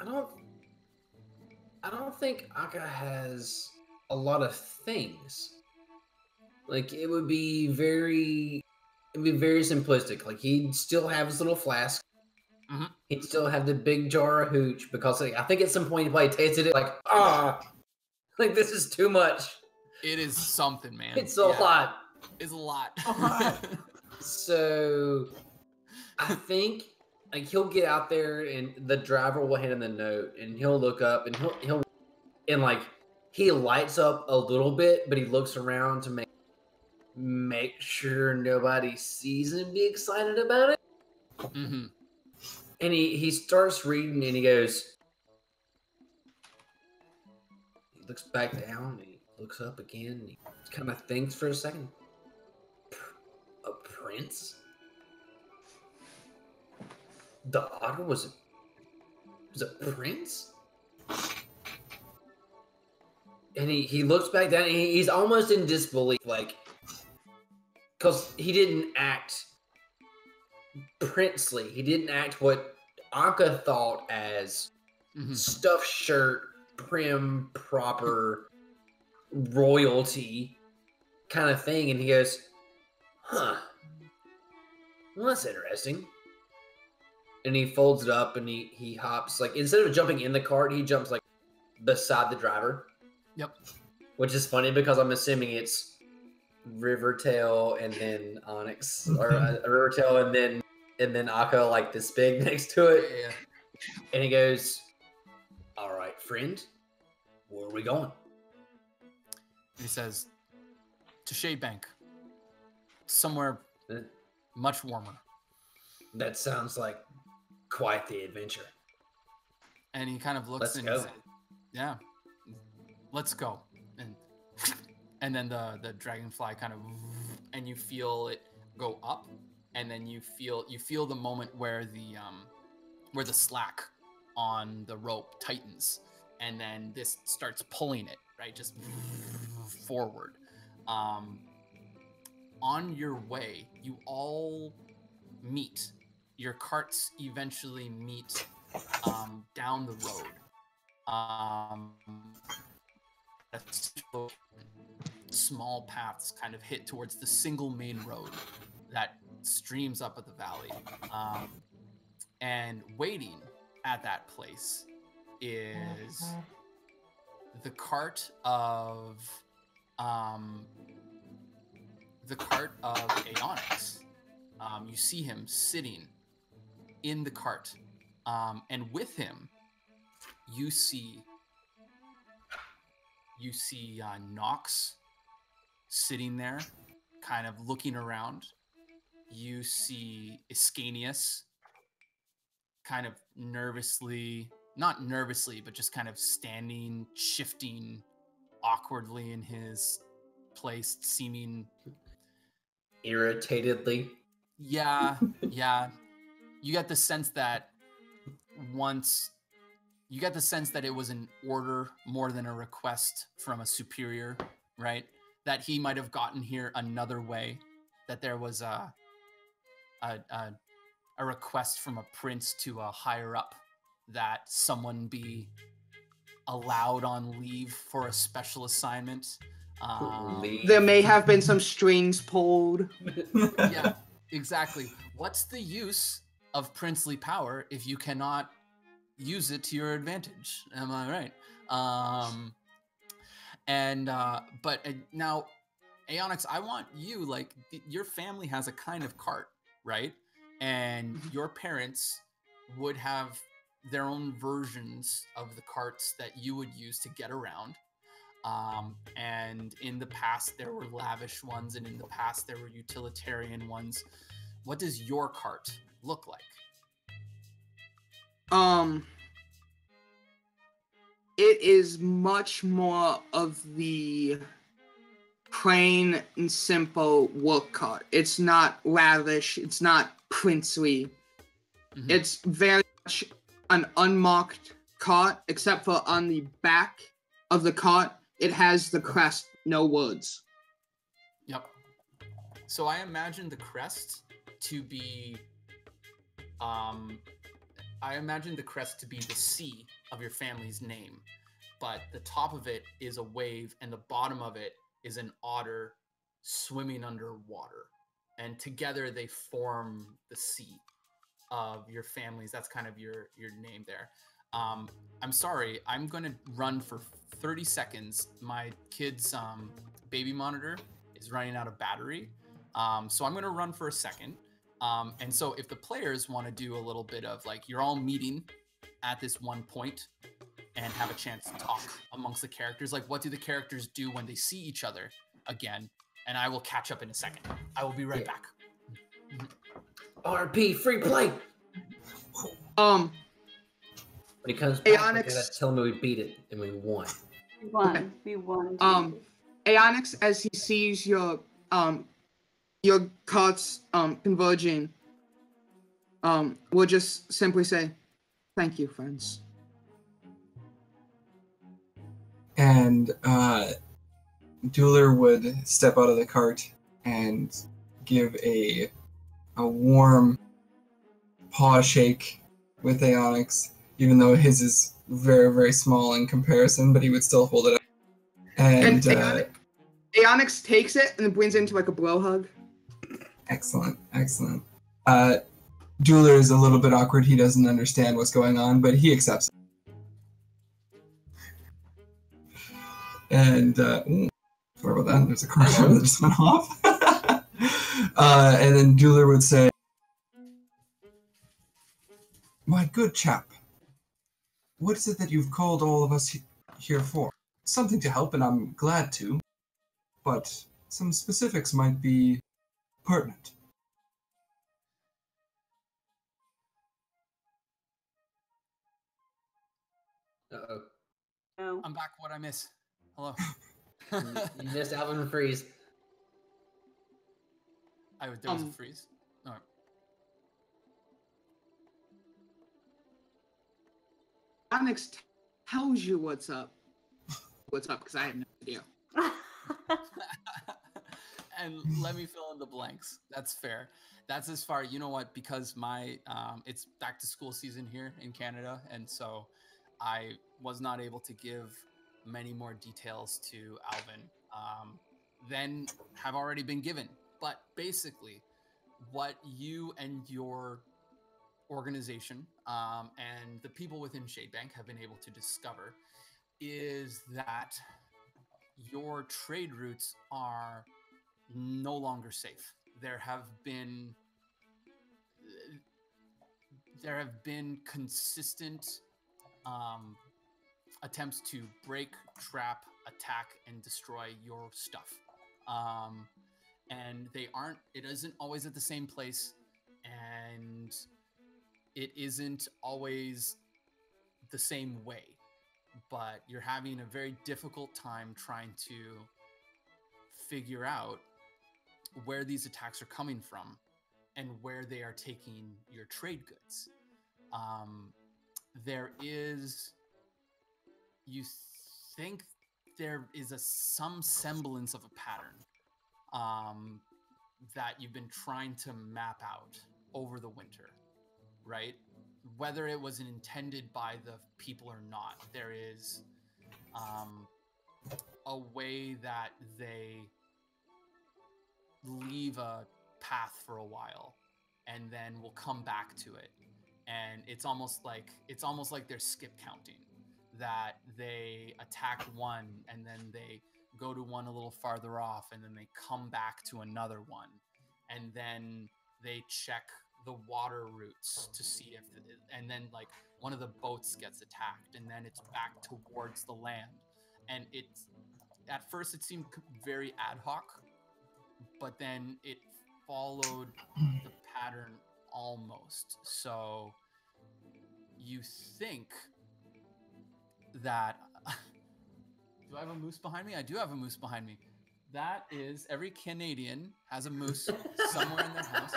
I don't think Akka has a lot of things. Like it would be very simplistic. Like he'd still have his little flask. Mm-hmm. He'd still have the big jar of hooch because like, I think at some point he probably tasted it like like this is too much. It is something, man. It's a lot. It's a lot. So I think like he'll get out there and the driver will hand him the note and he'll look up and he'll and like he lights up a little bit, but he looks around to make sure nobody sees him be excited about it. Mm-hmm. And he starts reading and he goes, he looks back down and he looks up again and he kind of thinks for a second. A prince? The otter was a prince? And he looks back down and he's almost in disbelief, like, because he didn't act princely. He didn't act what Anka thought as stuffed shirt, prim, proper, royalty kind of thing. And he goes, huh. Well, that's interesting. And he folds it up and he hops, like, instead of jumping in the cart, he jumps, like, beside the driver. Yep. Which is funny because I'm assuming it's Rivertail and then Onyx, or Rivertail and then Akka like this big next to it. Yeah. And he goes, "All right, friend, where are we going?" He says, "To Shadebank, somewhere much warmer." That sounds like quite the adventure. And he kind of looks Let's and go. he says, "Yeah, let's go." And then the dragonfly kind of, and you feel it go up, and then you feel the moment where the slack on the rope tightens, and then this starts pulling it, right, just forward. On your way, you all meet. Your carts eventually meet down the road. Small paths kind of hit towards the single main road that streams up at the valley. And waiting at that place is the cart of Aeonix. You see him sitting in the cart, and with him you see Nox sitting there, kind of looking around. You see Iscanius kind of not nervously, but just kind of standing, shifting awkwardly in his place, seeming irritatedly. Yeah. You get the sense that it was an order more than a request from a superior, right? That he might have gotten here another way, that there was a request from a prince to a higher up that someone be allowed on leave for a special assignment. There may have been some strings pulled. Yeah, exactly. What's the use of princely power if you cannot use it to your advantage? Am I right? But now, Aeonix, I want you, like, your family has a kind of cart, right? And your parents would have their own versions of the carts that you would use to get around. And in the past, there were lavish ones, and in the past, there were utilitarian ones. What does your cart look like? It is much more of the plain and simple work cart. It's not lavish. It's not princely. Mm-hmm. It's very much an unmarked cart, except for on the back of the cart, it has the crest, no words. Yep. So I imagine the crest to be I imagine the crest to be the C of your family's name, but the top of it is a wave and the bottom of it is an otter swimming underwater. And together they form the C of your families. That's kind of your name there. I'm sorry, I'm going to run for 30 seconds. My kid's baby monitor is running out of battery. So I'm going to run for a second. And so if the players want to do a little bit of like, you're all meeting at this one point and have a chance to talk amongst the characters. Like, what do the characters do when they see each other again? And I will catch up in a second. I will be right back. RP, free play! When he comes back, we gotta tell him we beat it and we won. We won. Okay. We won. Aonix, as he sees your carts converging, will just simply say, "Thank you, friends." And Dueler would step out of the cart and give a warm paw shake with Aonix, even though his is very, very small in comparison, but he would still hold it up. And Aonix takes it and brings it into like a blow hug. Excellent, excellent. Dueler is a little bit awkward. He doesn't understand what's going on, but he accepts it. And sorry about that. There's a car that just went off. And then Dueler would say, "My good chap, what is it that you've called all of us here for? Something to help, and I'm glad to. But some specifics might be pertinent." Uh-oh. No. I'm back. What'd I miss? Hello. You missed Alvin and Freeze. There was a freeze. All right. Aonix tells you what's up. What's up? Because I have no idea. And let me fill in the blanks. That's fair. That's as far, you know what, because my it's back to school season here in Canada, and so I was not able to give many more details to Alvin than have already been given. But basically, what you and your organization and the people within Shadebank have been able to discover is that your trade routes are no longer safe. There have been consistent attempts to break, trap, attack, and destroy your stuff. And it isn't always at the same place, and it isn't always the same way, but you're having a very difficult time trying to figure out where these attacks are coming from and where they are taking your trade goods. You think there is some semblance of a pattern that you've been trying to map out over the winter, right? Whether it was intended by the people or not, there is a way that they leave a path for a while and then we'll come back to it. And it's almost like they're skip counting, that they attack one and then they go to one a little farther off and then they come back to another one, and then they check the water routes to see if and then like one of the boats gets attacked and then it's back towards the land. And it's at first it seemed very ad hoc, but then it followed the pattern almost. So you think that do I have a moose behind me? I do have a moose behind me. That is, every Canadian has a moose somewhere in their house.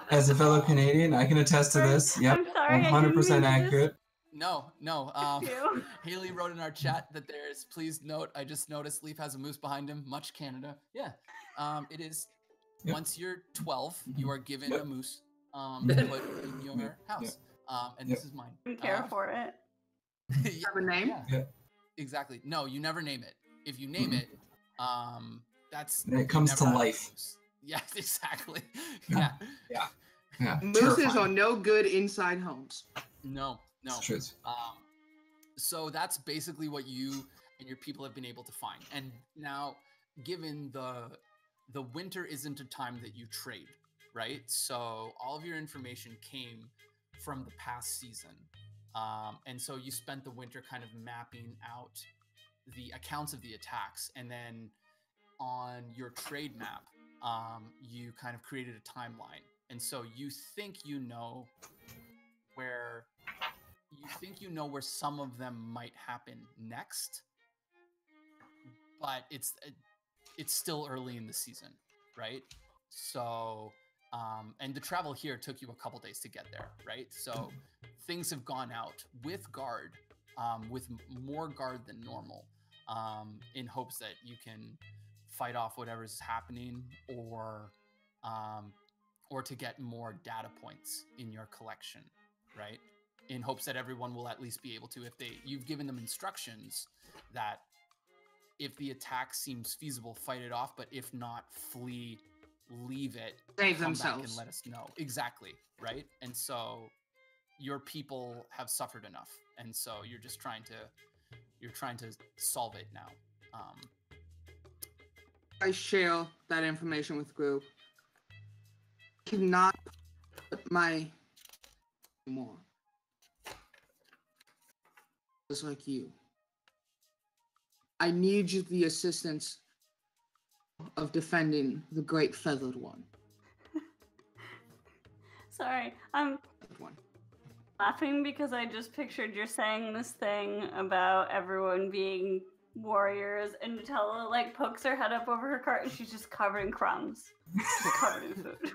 As a fellow Canadian, I can attest to this. Yep, I'm sorry, 100% accurate. No. Haley wrote in our chat that there's, please note, I just noticed Leaf has a moose behind him. Much Canada. Yeah. It is, once you're 12, you are given a moose to put in your house. And this is mine. Didn't care for it. Yeah, Have a name? Yeah. exactly. No, you never name it. If you name it, that's And it you comes never to have a life. moose. Yes, exactly. Yeah. Yeah. Yeah. Mooses terrifying. are no good inside homes. No. It's the truth. So that's basically what you and your people have been able to find. And now, given the winter isn't a time that you trade, right? So all of your information came from the past season. And so you spent the winter kind of mapping out the accounts of the attacks. And then on your trade map, you kind of created a timeline. And so you think you know where some of them might happen next, but it's still early in the season, right? So and the travel here took you a couple days to get there, right? So things have gone out with guard, with more guard than normal, in hopes that you can fight off whatever's happening, or to get more data points in your collection, right? In hopes that everyone will at least be able to, if you've given them instructions that if the attack seems feasible, fight it off, but if not, flee, leave it, Save come back themselves. and let us know. Exactly, right? And so your people have suffered enough, and so you're trying to solve it now. I share that information with group. Cannot put my more. Just like you. I need the assistance of defending the great feathered one. Sorry, I'm One. laughing because I just pictured you're saying this thing about everyone being warriors, and Nutella like pokes her head up over her cart and she's just covered in crumbs. She's covered in food.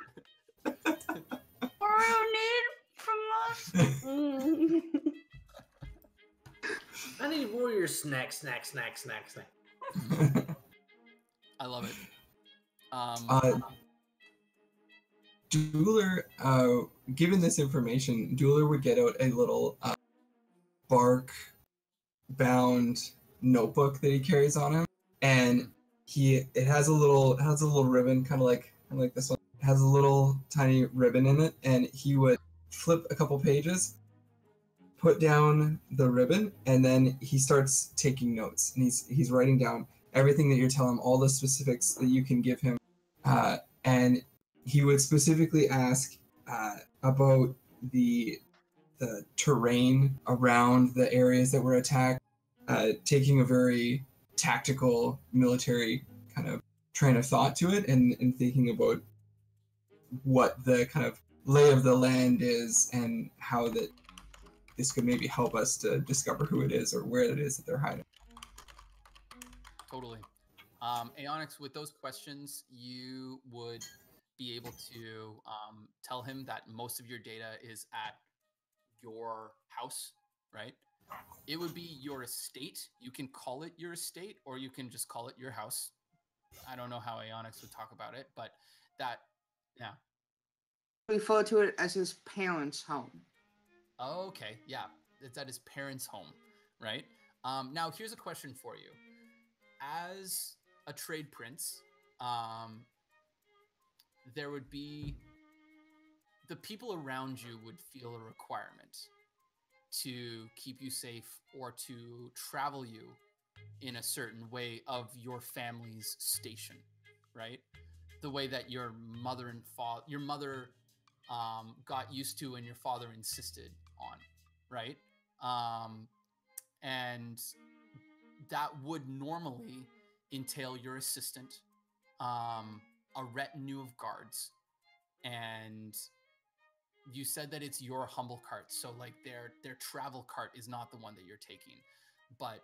What do you need from us? Mm. I need warrior snack. I love it. Dueler, given this information, Dueler would get out a little bark-bound notebook that he carries on him, and it has a little ribbon, kind of like this one. It has a little tiny ribbon in it, and he would flip a couple pages, put down the ribbon, and then he starts taking notes, and he's writing down everything that you're telling him, all the specifics that you can give him, and he would specifically ask about the terrain around the areas that were attacked, taking a very tactical military kind of train of thought to it, and thinking about what the kind of lay of the land is and how that this could maybe help us to discover who it is or where it is that they're hiding. Totally. Aeonix, with those questions, you would be able to tell him that most of your data is at your house, right? It would be your estate. You can call it your estate, or you can just call it your house. I don't know how Aeonix would talk about it, but yeah. Refer to it as his parents' home. Okay, yeah, it's at his parents' home, right? Now, here's a question for you. As a trade prince, there would be the people around you would feel a requirement to keep you safe or to travel you in a certain way of your family's station, right? The way that your mother got used to and your father insisted on, right? And that would normally entail your assistant, a retinue of guards, and you said that it's your humble cart, so like their travel cart is not the one that you're taking, but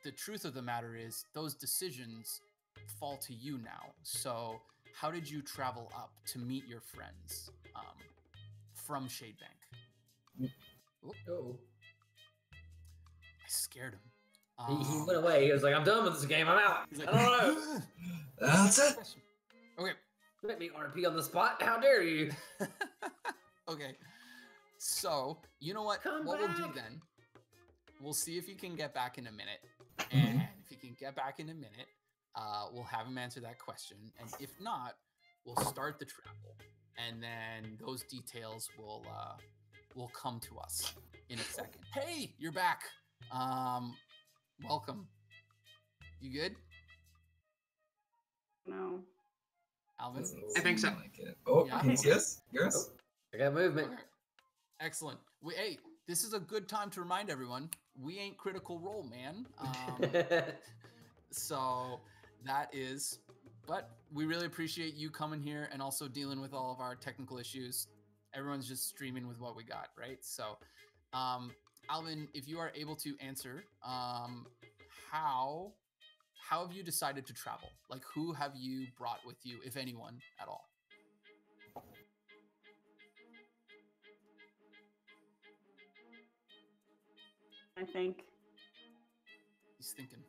the truth of the matter is those decisions fall to you now. So how did you travel up to meet your friends from Shadebank? Oh. I scared him. He went away. He was like, "I'm done with this game. I'm out." He's like, I don't know. That's it. Okay. Let me RP on the spot. How dare you? Okay. So, you know what? Come What we'll do back. then, we'll see if you can get back in a minute. Mhm. And if you can get back in a minute, we'll have him answer that question. And if not, we'll start the travel. And then those details will come to us in a second. Hey, you're back. Welcome. You good? No. Alvin? Doesn't I think so. seem like it. Oh, Yeah? can you see Okay. us? Hear us? Oh, I got movement. Okay. Excellent. Hey, this is a good time to remind everyone, we ain't Critical Role, man. So that is, but we really appreciate you coming here and also dealing with all of our technical issues. Everyone's just streaming with what we got, right? So, Alvin, if you are able to answer, how have you decided to travel? Like, who have you brought with you, if anyone at all? I think He's thinking.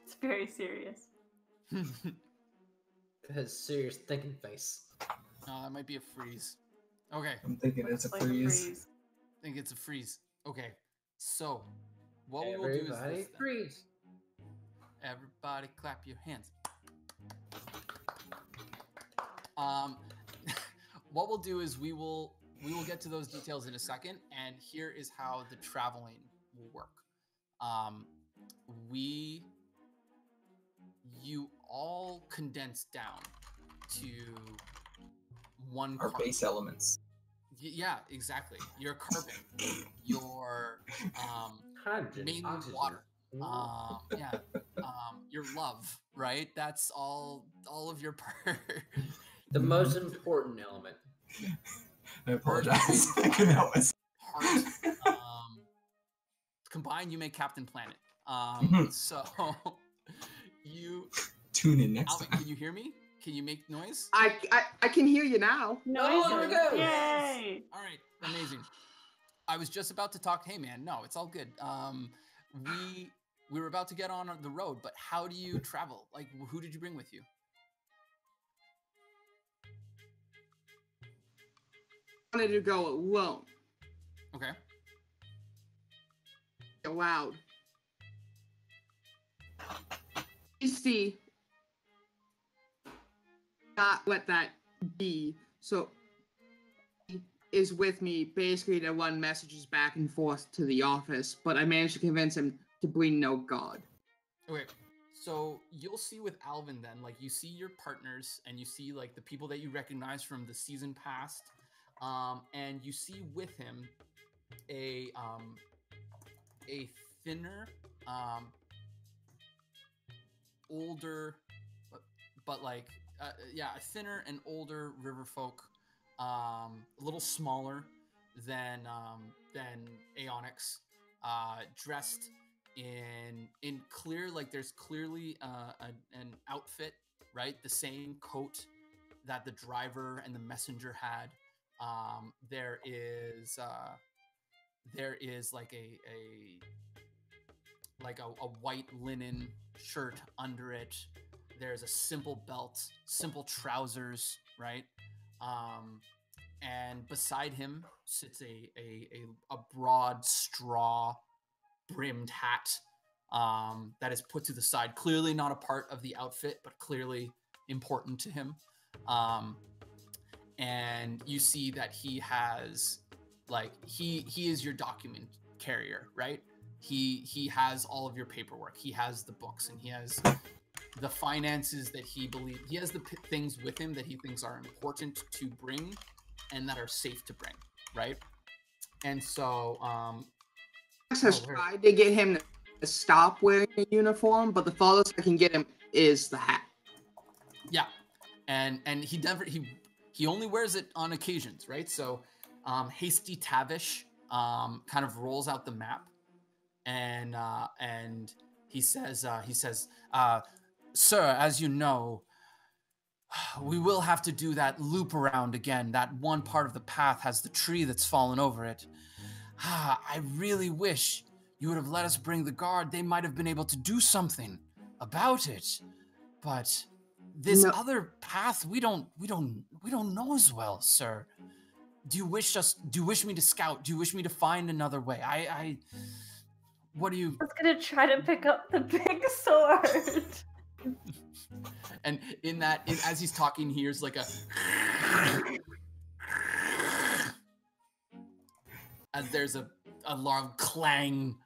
it's very serious. His serious thinking face. That might be a freeze. Okay, I'm thinking it's a Like a freeze. I think it's a freeze. Okay, so what we will do is Everybody this then. freeze. Everybody clap your hands. What we'll do is we will get to those details in a second, and here is how the traveling will work. You all condense down to one Our carbon. base elements. Yeah, exactly. Your carbon, your Hydrogen, mainly oxygen. water. Your love, right? That's all of your part. The most important element. I apologize. I couldn't help myself. Heart. Combined, you make Captain Planet. So you Tune in next Alvin, time. can you hear me? Can you make noise? I can hear you now. Oh, there we go. Yay! All right, amazing. I was just about to talk. Hey, man, no, it's all good. We were about to get on the road, but how do you travel? Like, who did you bring with you? I wanted to go alone. Okay. Aloud. You see, not let that be. So he is with me basically to run messages back and forth to the office, but I managed to convince him to bring no god. Okay. So you'll see with Alvin then, like you see your partners and you see like the people that you recognize from the season past, and you see with him a thinner, older, but like a thinner and older river folk, a little smaller than Aeonix, dressed in clear, like there's clearly an outfit, right? The same coat that the driver and the messenger had. There is like a white linen shirt under it. There's a simple belt, simple trousers, right? And beside him sits a broad straw brimmed hat that is put to the side. Clearly not a part of the outfit, but clearly important to him. And you see that he has, like, he is your document carrier, right? He has all of your paperwork. He has the books, and he has the finances that he believes. He has the things with him that he thinks are important to bring and that are safe to bring, right? And so, Has tried to get him to stop wearing a uniform, but the farthest I can get him is the hat. Yeah, and he only wears it on occasions, right? So, Hasty Tavish kind of rolls out the map, and he says, "Sir, as you know, we will have to do that loop around again. That one part of the path has the tree that's fallen over it. I really wish you would have let us bring the guard. They might have been able to do something about it. But this other path, we don't know as well, sir. Do you wish me to scout? Do you wish me to find another way? What do you? I was gonna try to pick up the big sword. And as he's talking, he hears like as there's a loud clang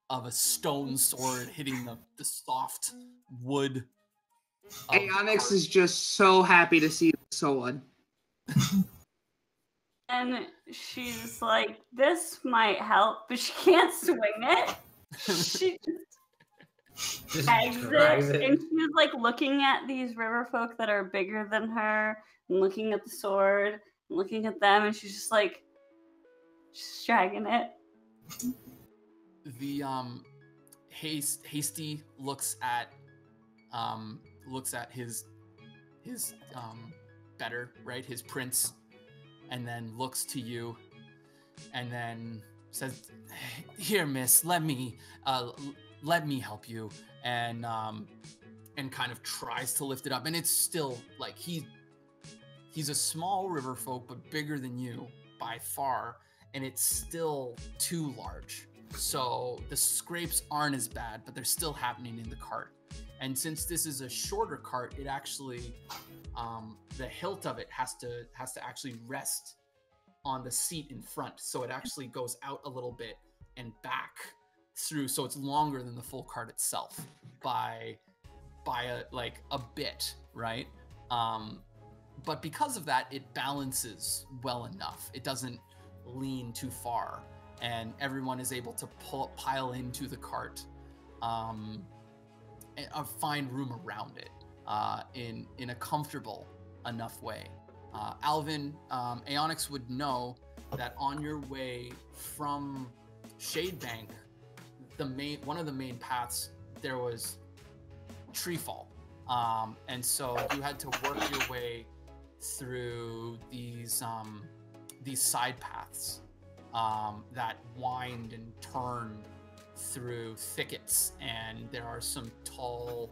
of a stone sword hitting the soft wood. Aeonix is just so happy to see the sword. And she's like, this might help, but she can't swing it. She just drags it. And she's like looking at these river folk that are bigger than her, and looking at the sword, and looking at them, and she's just like, she's dragging it. The Hasty looks at his better, right? His prince, and then looks to you, and then says, "Here, miss, let me help you," and kind of tries to lift it up, and it's still like he's a small river folk, but bigger than you by far, and it's still too large. So the scrapes aren't as bad, but they're still happening in the cart. And since this is a shorter cart, it actually, the hilt of it has to actually rest on the seat in front. So it actually goes out a little bit and back through. So it's longer than the full cart itself by a bit, right? But because of that, it balances well enough. It doesn't lean too far, and everyone is able to pile into the cart and find room around it in a comfortable enough way. Alvin, Aeonix would know that on your way from Shadebank, one of the main paths, there was tree fall, and so you had to work your way through these side paths that wind and turn through thickets, and there are some tall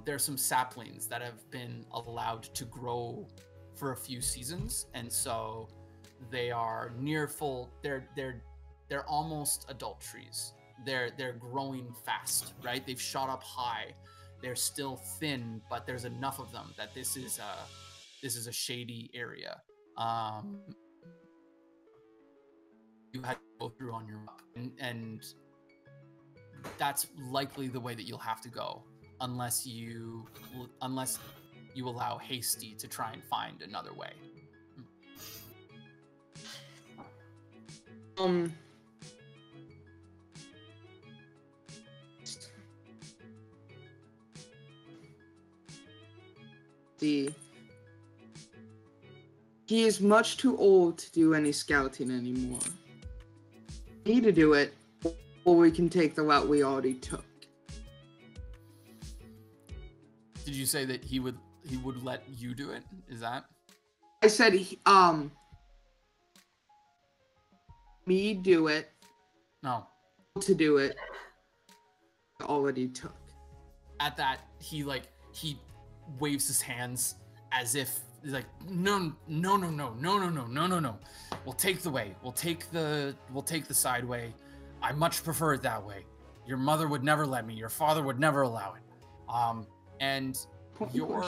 there's some saplings that have been allowed to grow for a few seasons, and so they are near full. They're almost adult trees. They're growing fast, right? They've shot up high. They're still thin, but there's enough of them that this is a shady area. You had to go through on your up, and that's likely the way that you'll have to go, unless you allow Hasty to try and find another way. He is much too old to do any scouting anymore. We need to do it, or we can take the route we already took. Did you say that he would let you do it? Is that? I said me do it. No. To do it. Already took. At that, he waves his hands as if he's like, no. We'll take the way. We'll take the side way. I much prefer it that way. Your mother would never let me. Your father would never allow it. And your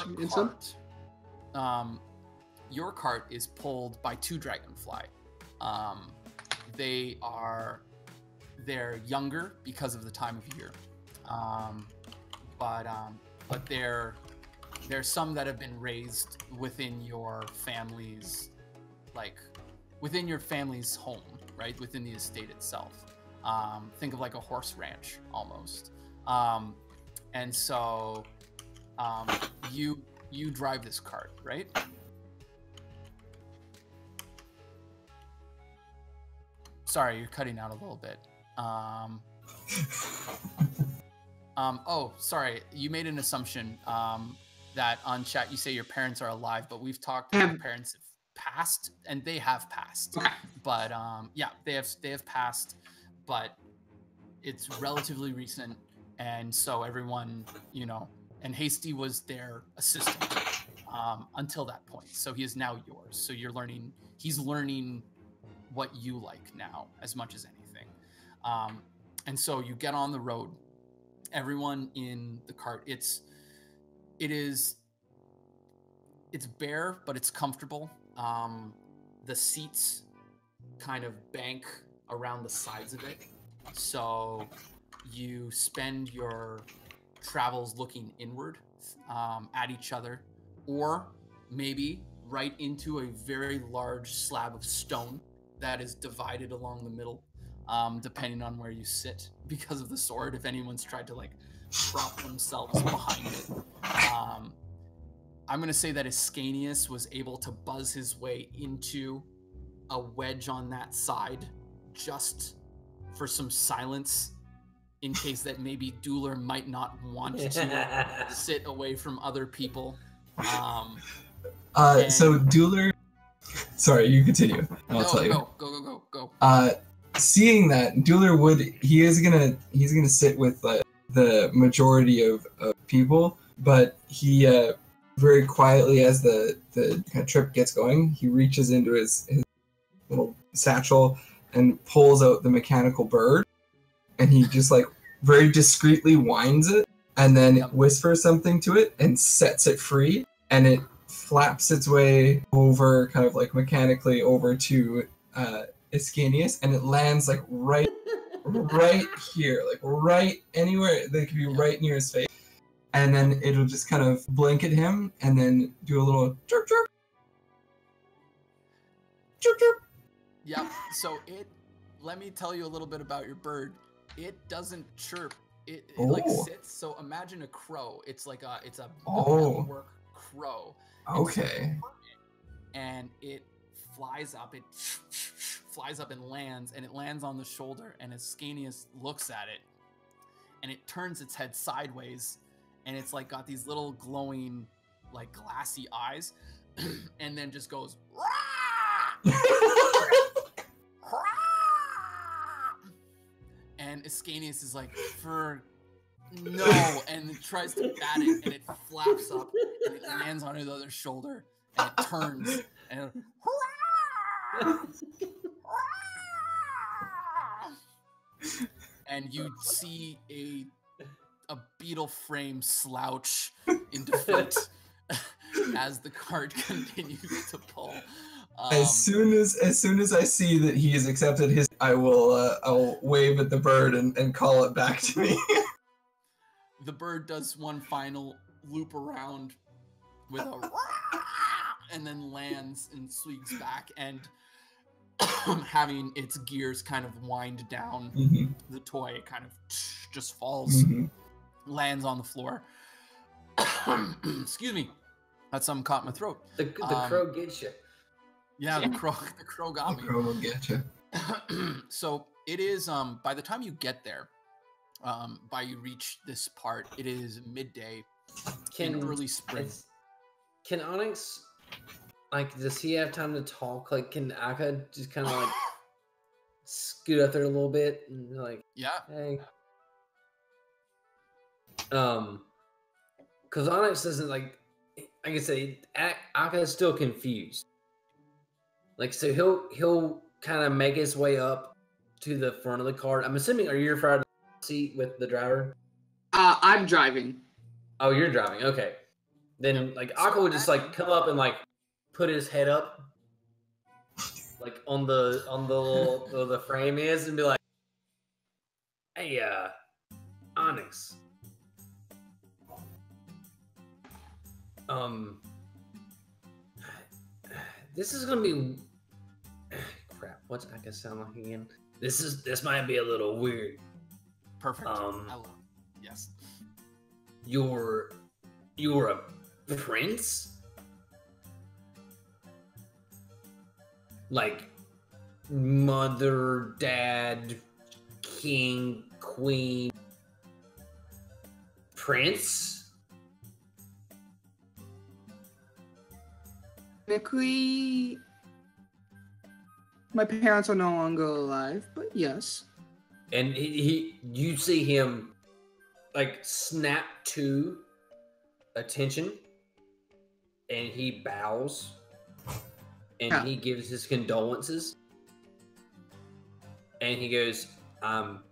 cart is pulled by two dragonfly. They're younger because of the time of year. But there's some that have been raised within your family's home, right? Within the estate itself. Think of like a horse ranch almost. And so you drive this cart, right? Sorry, you're cutting out a little bit. Oh, sorry. You made an assumption that on chat you say your parents are alive, but we've talked that your parents have passed, and they have passed. But yeah, they have passed, but it's relatively recent, and so everyone, and Hasty was their assistant until that point. So he is now yours. So he's learning what you like now as much as anything. And so you get on the road. Everyone in the cart. It's bare, but it's comfortable. The seats kind of bank around the sides of it. So you spend your travels looking inward at each other, or maybe right into a very large slab of stone that is divided along the middle, depending on where you sit because of the sword, if anyone's tried to like prop themselves behind it. I'm going to say that Ascanius was able to buzz his way into a wedge on that side just for some silence, in case that maybe Dueler might not want to sit away from other people. So Dueler, sorry, you continue. I'll tell you. Go. Seeing that, Dueler he's gonna sit with the majority of people, but he very quietly, as the kind of trip gets going, he reaches into his little satchel and pulls out the mechanical bird, and he just like very discreetly winds it, and then whispers something to it and sets it free, and it flaps its way over, kind of like mechanically over to Ascanius, and it lands like right here, like right anywhere that could be right near his face. And then it'll just kind of blink at him and then do a little chirp chirp. Chirp chirp. Yep. So let me tell you a little bit about your bird. It doesn't chirp. It like sits. So imagine a crow. It's a metalwork crow. Okay. And it flies up. It flies up and lands on the shoulder. And Ascanius looks at it, and it turns its head sideways, and it's like got these little glowing, like glassy eyes, and then just goes. And Ascanius is like, no, and it tries to bat it, and it flaps up, and it lands on his other shoulder, and it turns, and and you see a beetle frame slouch in defeat as the cart continues to pull. As soon as I see that he has accepted his, I'll wave at the bird and call it back to me. The bird does one final loop around with a and then lands and swings back, and having its gears kind of wind down, the toy kind of just falls, lands on the floor. Excuse me, that's something caught in my throat. The crow gets you. Yeah, the crow got me. The crow will get you. So it is, by the time you get there, by you reach this part, it is midday in early spring. Can Onyx, like, does he have time to talk? Like, can Aka just kind of like scoot up there a little bit and like, hey, because Onyx doesn't like I say, Aka is still confused. Like, so he'll kind of make his way up to the front of the car. I'm assuming, are you in front of the seat with the driver? I'm driving. Oh, you're driving. Okay. Then, like, Aka would just like come up and like put his head up, like on the little the frame is, and be like, "Hey, Onyx. This is gonna be crap. What's Aka sound like again? This might be a little weird. Perfect. I love it. Yes. You're a prince? Like mother, dad, king, queen, prince? Technically, my parents are no longer alive, but yes. And you see him like snap to attention, and he bows, and Yeah. he gives his condolences, and he goes, I'm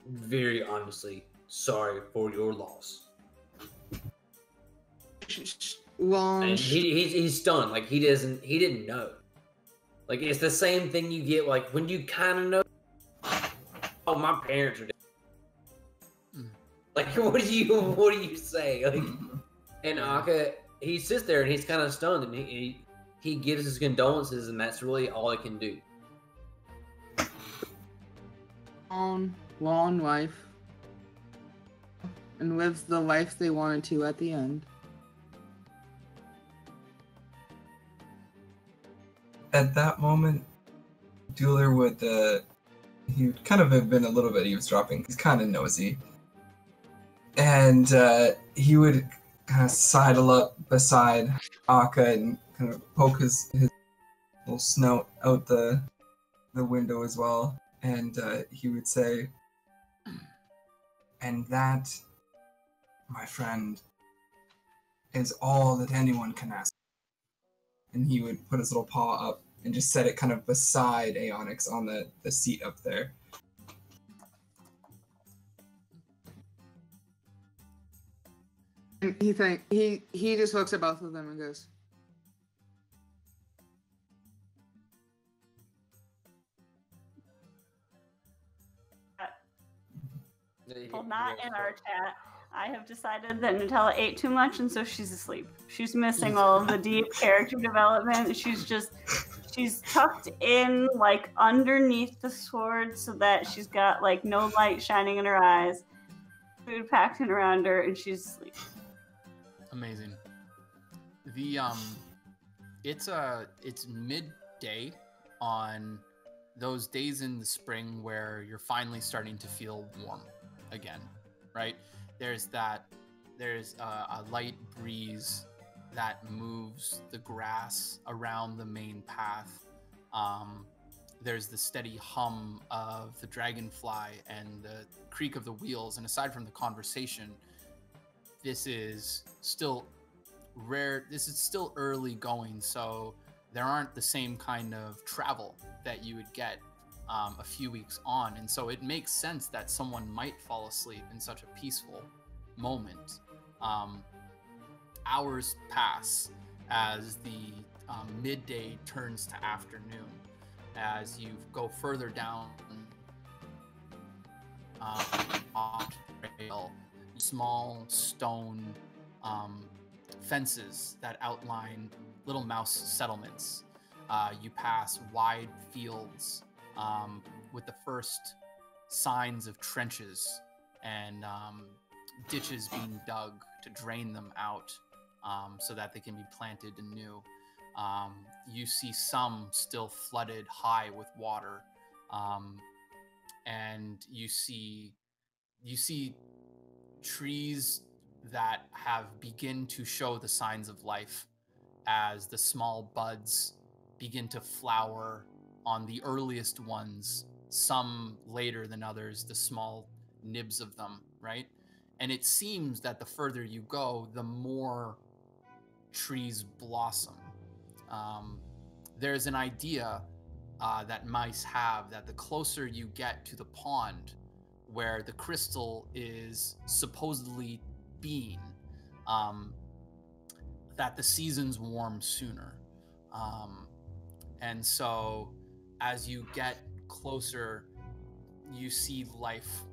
very honestly sorry for your loss. And he's stunned, like he didn't know. Like it's the same thing you get like when you kind of know. Oh, my parents are dead. Like what do you say? Like, and Akka, he sits there and he's kind of stunned, and he gives his condolences, and that's really all he can do. Long life, and lives the life they wanted to at the end. At that moment, Dueler would he would kind of have been a little bit eavesdropping. He's kind of nosy, and he would kind of sidle up beside Akka and kind of poke his little snout out the window as well, and he would say, "And that, my friend, is all that anyone can ask." And he would put his little paw up and just set it kind of beside Aeonix on the seat up there. And he just looks at both of them and goes, Well, not in our chat. I have decided that Nutella ate too much, and so she's asleep. She's missing all of the deep character development. She's tucked in, like, underneath the sword so that she's got, like, no light shining in her eyes, food packed in around her, and she's asleep. Amazing. It's midday on those days in the spring where you're finally starting to feel warm again, right? There's a light breeze that moves the grass around the main path. There's the steady hum of the dragonfly and the creak of the wheels. And aside from the conversation, this is still early going, so there aren't the same kind of travel that you would get a few weeks on, and so it makes sense that someone might fall asleep in such a peaceful moment. Hours pass as the midday turns to afternoon, as you go further down on the trail, small stone fences that outline little mouse settlements. You pass wide fields with the first signs of trenches and ditches being dug to drain them out so that they can be planted anew. You see some still flooded high with water, and you see trees that have begin to show the signs of life as the small buds begin to flower on the earliest ones, some later than others, the small nibs of them, right? And it seems that the further you go, the more trees blossom. There's an idea that mice have that the closer you get to the pond where the crystal is supposedly being, that the seasons warm sooner. And so as you get closer, you see life.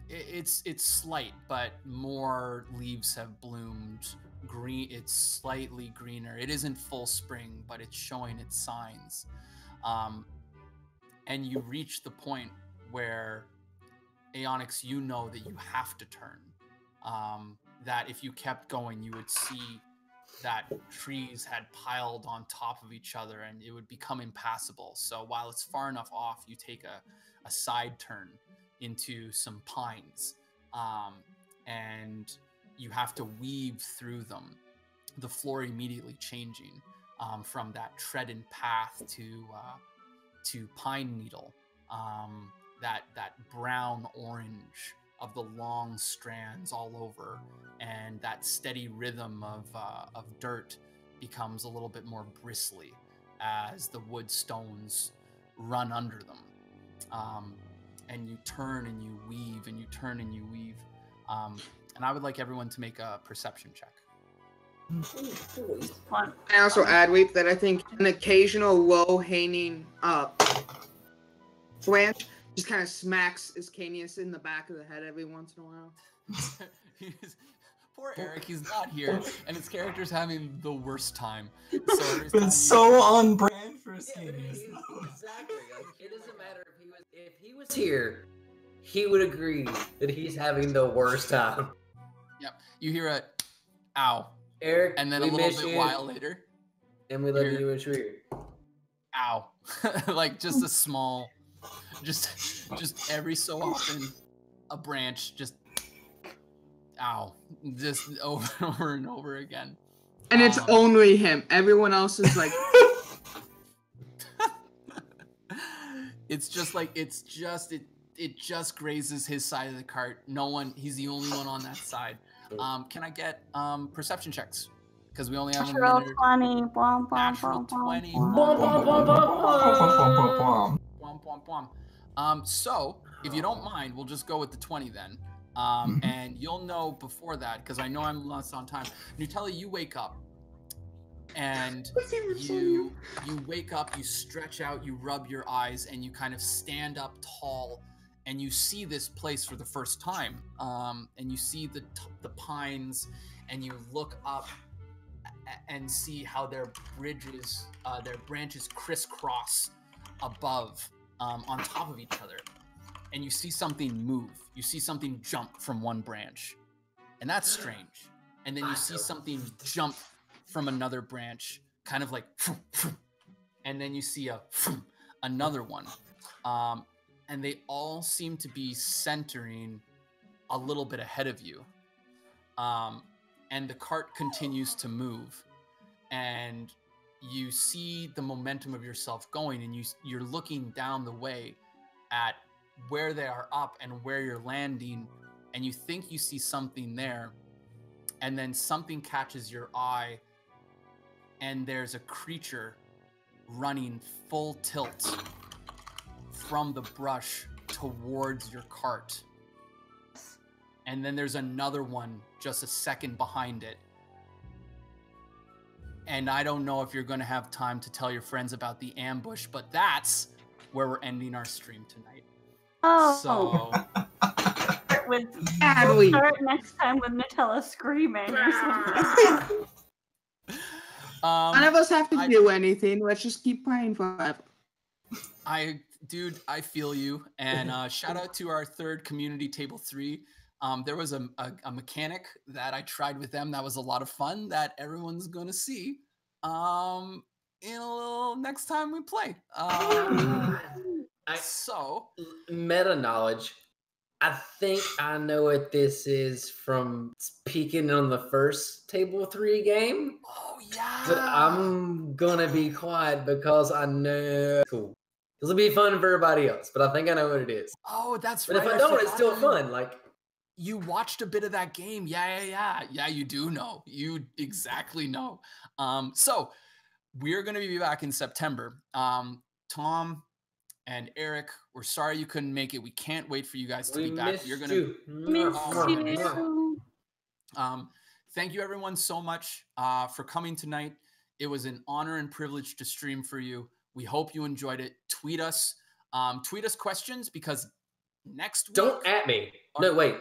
It's slight, but more leaves have bloomed. Green, it's slightly greener. It isn't full spring, but it's showing its signs. And you reach the point where, Aeonix, you know that you have to turn. That if you kept going, you would see that trees had piled on top of each other and it would become impassable. So while it's far enough off, you take a side turn into some pines, and you have to weave through them, the floor immediately changing from that trodden path to pine needle, that brown orange of the long strands all over, and that steady rhythm of dirt becomes a little bit more bristly as the wood stones run under them. And you turn and you weave and you turn and you weave. And I would like everyone to make a perception check. I also add, Weep, that I think an occasional low-hanging branch just kind of smacks Iscanius in the back of the head every once in a while. Poor Eric, he's not here, and his character's having the worst time. So it's so on brand for Iscanius. Exactly. Like, it doesn't matter if he was here, he would agree that he's having the worst time. Yep. You hear a ow. Eric, and then a little bit while later. And we love you and Shreer. Ow. Like just a small, just every so often, a branch just ow. Just over and over again. And it's only him. Everyone else is like it's just like it just grazes his side of the cart. No one, he's the only one on that side. Can I get perception checks? Because we only have natural a minute. 20. Natural 20. So if you don't mind, we'll just go with the 20 then. And you'll know before that, because I know I'm lost on time. Nutella, you wake up. And you wake up, you stretch out, you rub your eyes, and you kind of stand up tall, and you see this place for the first time. And you see the pines, and you look up and see how their branches crisscross above, on top of each other. And you see something move. You see something jump from one branch, and that's strange. And then you see something jump from another branch, kind of like, and then you see another one, and they all seem to be centering a little bit ahead of you, and the cart continues to move, and you see the momentum of yourself going, and you're looking down the way at where they are up and where you're landing, and you think you see something there, and then something catches your eye, and there's a creature running full tilt from the brush towards your cart. And then there's another one just a second behind it. And I don't know if you're going to have time to tell your friends about the ambush, but that's where we're ending our stream tonight. Oh. So we'll start next time with Nutella screaming or something. None of us have to do anything. Let's just keep playing forever. Dude, I feel you. And shout out to our third community, Table 3. There was a mechanic that I tried with them that was a lot of fun that everyone's going to see in a little next time we play. So meta knowledge. I think I know what this is from peeking on the first Table 3 game. Oh, yeah. But I'm going to be quiet because I know it's cool. This will be fun for everybody else, but I think I know what it is. Oh, that's right. But if I don't, it's still fun. Like, you watched a bit of that game. Yeah, you do know. You exactly know. So we're going to be back in September. Tom and Eric, we're sorry you couldn't make it. We can't wait for you guys to be back. You're gonna miss you. Thank you everyone so much for coming tonight. It was an honor and privilege to stream for you. We hope you enjoyed it. Tweet us questions, because next week. Don't at me. No, wait.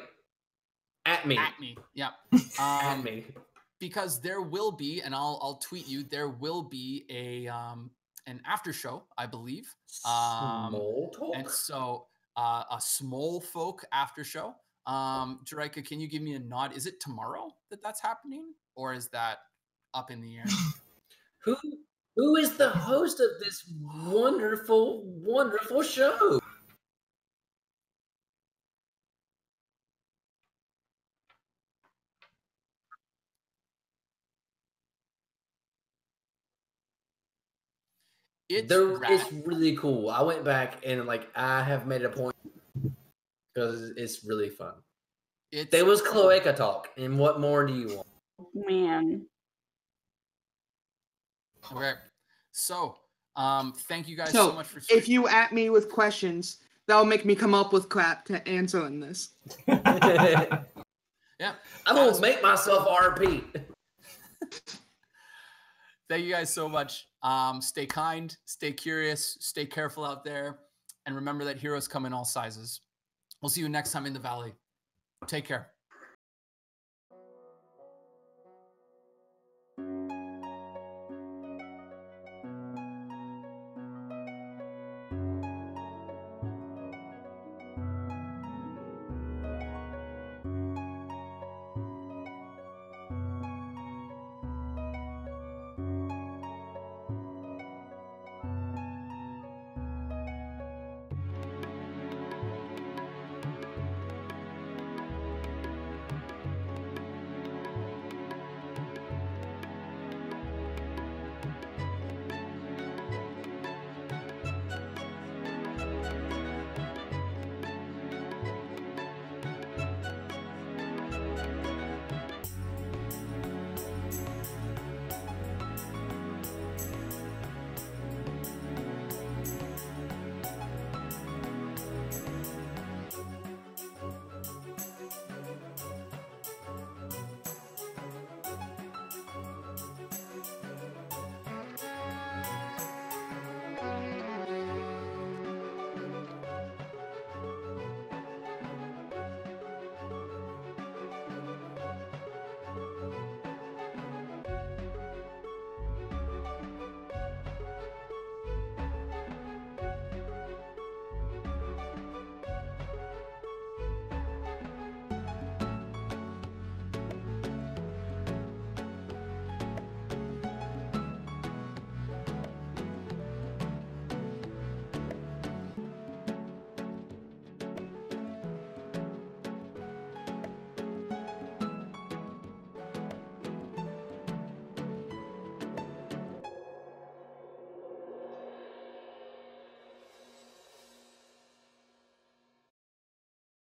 At me. At me. Yeah. At me. Because there will be, and I'll tweet you. There will be an after show, I believe. Smallfolk. And so a Smallfolk after show. Jarika, can you give me a nod? Is it tomorrow that's happening, or is that up in the air? Who is the host of this wonderful, wonderful show? It's really cool. I went back and I have made it a point because it's really fun. It's There was cloaca talk, and what more do you want? Man. okay. So, thank you guys So, so much for. if you at me with questions, that'll make me come up with crap to answer in this. Yeah, I'm gonna make myself RP. Thank you guys so much. Stay kind, stay curious, stay careful out there, and remember that heroes come in all sizes. We'll see you next time in the valley. Take care.